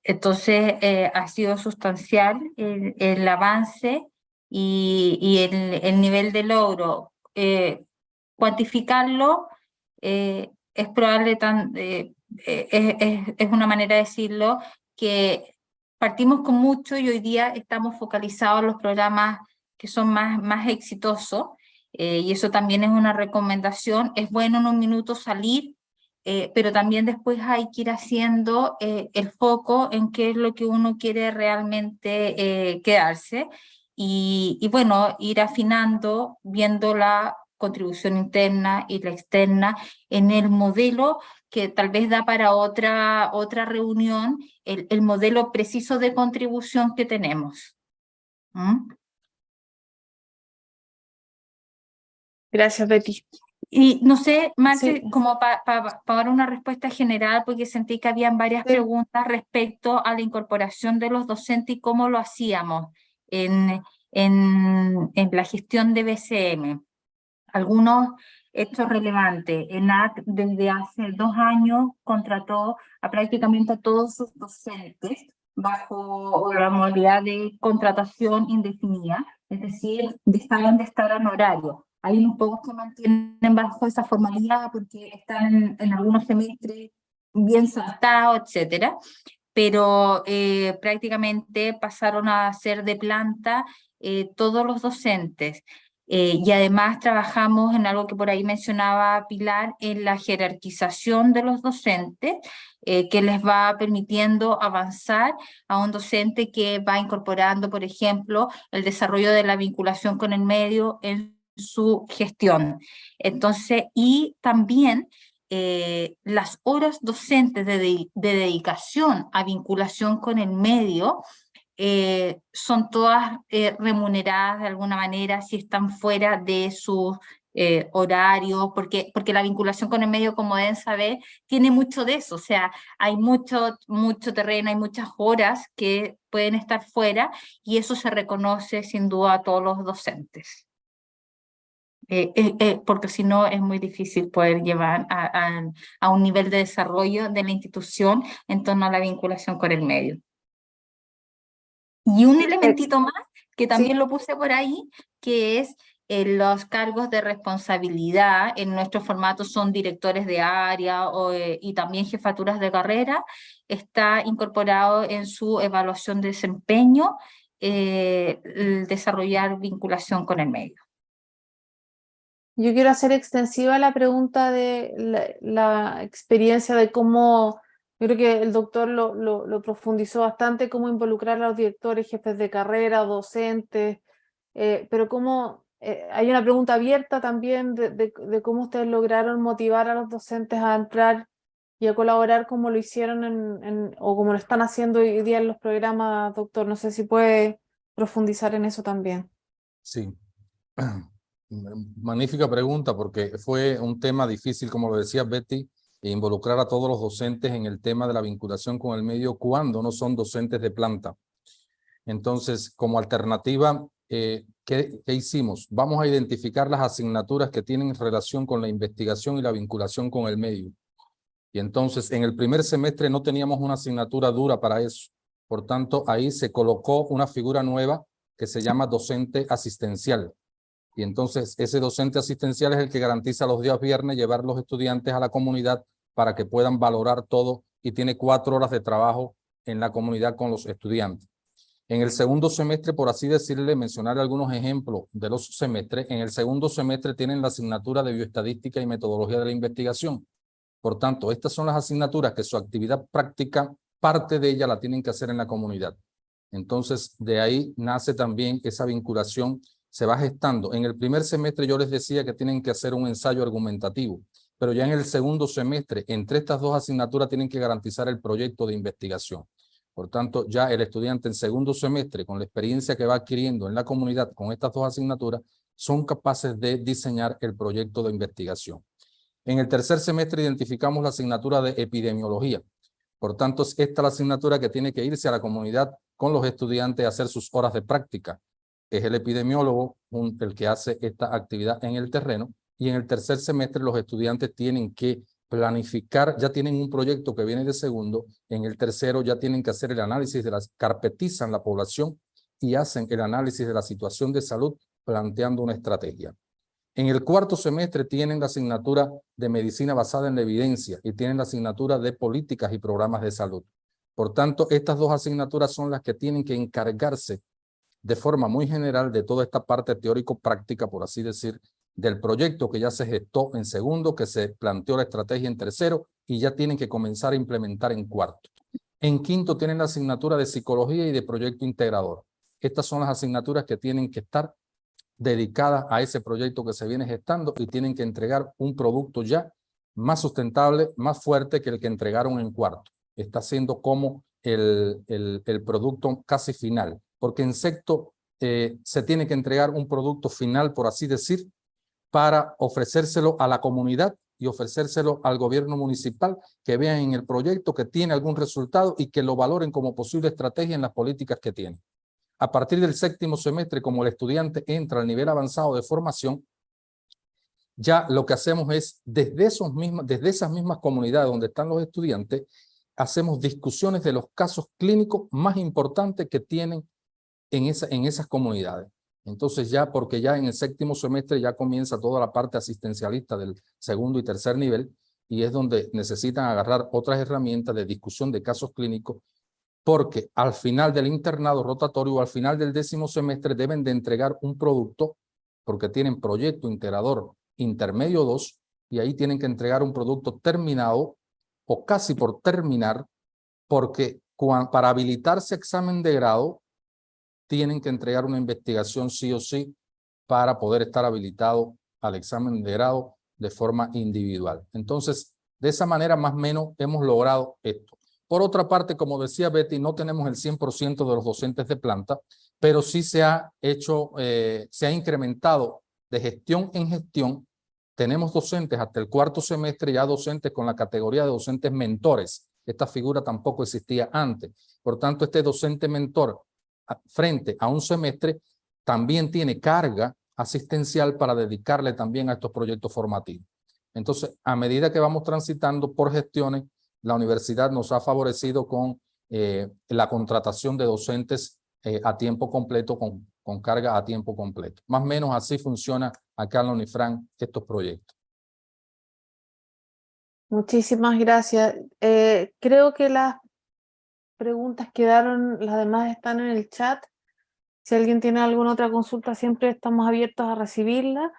Speaker 3: Entonces, ha sido sustancial el avance y el nivel de logro. Cuantificarlo es probable, es una manera de decirlo, que partimos con mucho y hoy día estamos focalizados en los programas que son más exitosos, y eso también es una recomendación. Es bueno en un minuto salir, pero también después hay que ir haciendo el foco en qué es lo que uno quiere realmente quedarse, y bueno, ir afinando, viendo la contribución interna y la externa en el modelo, que tal vez da para otra reunión, el modelo preciso de contribución que tenemos.
Speaker 1: Gracias, Betty.
Speaker 3: Y no sé, Marce,
Speaker 1: Sí.
Speaker 3: como para dar una respuesta general, porque sentí que habían varias preguntas respecto a la incorporación de los docentes y cómo lo hacíamos en la gestión de BCM. Algunos hechos relevantes. ENAC desde hace 2 años contrató prácticamente a todos sus docentes bajo la modalidad de contratación indefinida, es decir, dejaron de estar en horario. Hay unos pocos que mantienen bajo esa formalidad porque están en algunos semestres bien saltados, etcétera, pero prácticamente pasaron a ser de planta todos los docentes. Y además trabajamos en algo que por ahí mencionaba Pilar, en la jerarquización de los docentes, que les va permitiendo avanzar a un docente que va incorporando, por ejemplo, el desarrollo de la vinculación con el medio en su gestión. Entonces, y también las horas docentes de dedicación a vinculación con el medio son todas remuneradas de alguna manera si están fuera de sus horarios, porque la vinculación con el medio, como deben saber, tiene mucho de eso, o sea, hay mucho terreno, hay muchas horas que pueden estar fuera y eso se reconoce sin duda a todos los docentes. Porque si no es muy difícil poder llevar a un nivel de desarrollo de la institución en torno a la vinculación con el medio. Y un elementito más, que también lo puse por ahí, que es los cargos de responsabilidad. En nuestro formato son directores de área y también jefaturas de carrera. Está incorporado en su evaluación de desempeño el desarrollar vinculación con el medio.
Speaker 1: Yo quiero hacer extensiva la pregunta de la experiencia de cómo, yo creo que el doctor lo profundizó bastante, cómo involucrar a los directores, jefes de carrera, docentes, pero cómo, hay una pregunta abierta también de cómo ustedes lograron motivar a los docentes a entrar y a colaborar como lo hicieron o como lo están haciendo hoy día en los programas, doctor. No sé si puede profundizar en eso también.
Speaker 4: Sí. Magnífica pregunta, porque fue un tema difícil, como lo decía Betty, involucrar a todos los docentes en el tema de la vinculación con el medio cuando no son docentes de planta. Entonces, como alternativa, ¿qué hicimos? Vamos a identificar las asignaturas que tienen relación con la investigación y la vinculación con el medio. Y entonces, en el primer semestre no teníamos una asignatura dura para eso. Por tanto, ahí se colocó una figura nueva que se llama docente asistencial. Y entonces ese docente asistencial es el que garantiza los días viernes llevar los estudiantes a la comunidad para que puedan valorar todo y tiene 4 horas de trabajo en la comunidad con los estudiantes. En el segundo semestre, por así decirle, mencionar algunos ejemplos de los semestres. En el segundo semestre tienen la asignatura de bioestadística y metodología de la investigación. Por tanto, estas son las asignaturas que su actividad práctica, parte de ella la tienen que hacer en la comunidad. Entonces, de ahí nace también esa vinculación, se va gestando. En el primer semestre yo les decía que tienen que hacer un ensayo argumentativo, pero ya en el segundo semestre, entre estas dos asignaturas tienen que garantizar el proyecto de investigación. Por tanto, ya el estudiante en segundo semestre, con la experiencia que va adquiriendo en la comunidad con estas dos asignaturas, son capaces de diseñar el proyecto de investigación. En el tercer semestre identificamos la asignatura de epidemiología. Por tanto, esta es la asignatura que tiene que irse a la comunidad con los estudiantes a hacer sus horas de práctica. Es el epidemiólogo el que hace esta actividad en el terreno, y en el tercer semestre los estudiantes tienen que planificar, ya tienen un proyecto que viene de segundo, en el tercero ya tienen que hacer el análisis carpetizan la población y hacen el análisis de la situación de salud planteando una estrategia. En el cuarto semestre tienen la asignatura de medicina basada en la evidencia y tienen la asignatura de políticas y programas de salud. Por tanto, estas dos asignaturas son las que tienen que encargarse de forma muy general de toda esta parte teórico-práctica, por así decir, del proyecto que ya se gestó en segundo, que se planteó la estrategia en tercero y ya tienen que comenzar a implementar en cuarto. En quinto tienen la asignatura de psicología y de proyecto integrador. Estas son las asignaturas que tienen que estar dedicadas a ese proyecto que se viene gestando y tienen que entregar un producto ya más sustentable, más fuerte que el que entregaron en cuarto. Está siendo como el producto casi final, porque en sexto se tiene que entregar un producto final, por así decir, para ofrecérselo a la comunidad y ofrecérselo al gobierno municipal, que vean en el proyecto que tiene algún resultado y que lo valoren como posible estrategia en las políticas que tiene. A partir del séptimo semestre, como el estudiante entra al nivel avanzado de formación, ya lo que hacemos es, desde esas mismas comunidades donde están los estudiantes, hacemos discusiones de los casos clínicos más importantes que tienen en esas comunidades. Entonces ya, porque ya en el séptimo semestre ya comienza toda la parte asistencialista del segundo y tercer nivel, y es donde necesitan agarrar otras herramientas de discusión de casos clínicos, porque al final del internado rotatorio o al final del décimo semestre deben de entregar un producto porque tienen proyecto integrador intermedio 2 y ahí tienen que entregar un producto terminado o casi por terminar, porque para habilitarse examen de grado tienen que entregar una investigación sí o sí para poder estar habilitado al examen de grado de forma individual. Entonces, de esa manera más o menos hemos logrado esto. Por otra parte, como decía Betty, no tenemos el 100% de los docentes de planta, pero sí se ha hecho, se ha incrementado de gestión en gestión. Tenemos docentes hasta el cuarto semestre, ya docentes con la categoría de docentes mentores. Esta figura tampoco existía antes. Por tanto, este docente mentor frente a un semestre también tiene carga asistencial para dedicarle también a estos proyectos formativos. Entonces, a medida que vamos transitando por gestiones, la universidad nos ha favorecido con la contratación de docentes a tiempo completo, con carga a tiempo completo. Más o menos así funciona acá en la Unifran estos proyectos.
Speaker 1: Muchísimas gracias. Creo que las preguntas quedaron, las demás están en el chat. Si alguien tiene alguna otra consulta, siempre estamos abiertos a recibirla.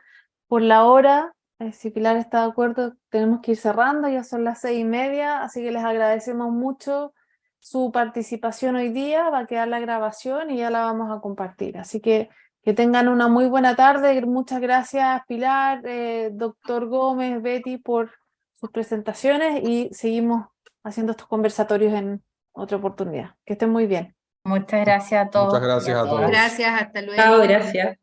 Speaker 1: Por la hora, si Pilar está de acuerdo, tenemos que ir cerrando, ya son las 6:30, así que les agradecemos mucho su participación hoy día. Va a quedar la grabación y ya la vamos a compartir. Así que tengan una muy buena tarde. Muchas gracias, Pilar, doctor Gómez, Betty, por sus presentaciones, y seguimos haciendo estos conversatorios en otra oportunidad. Que estén muy bien.
Speaker 3: Muchas gracias a todos.
Speaker 4: Muchas gracias a todos.
Speaker 5: Gracias, hasta luego.
Speaker 6: Chao, gracias.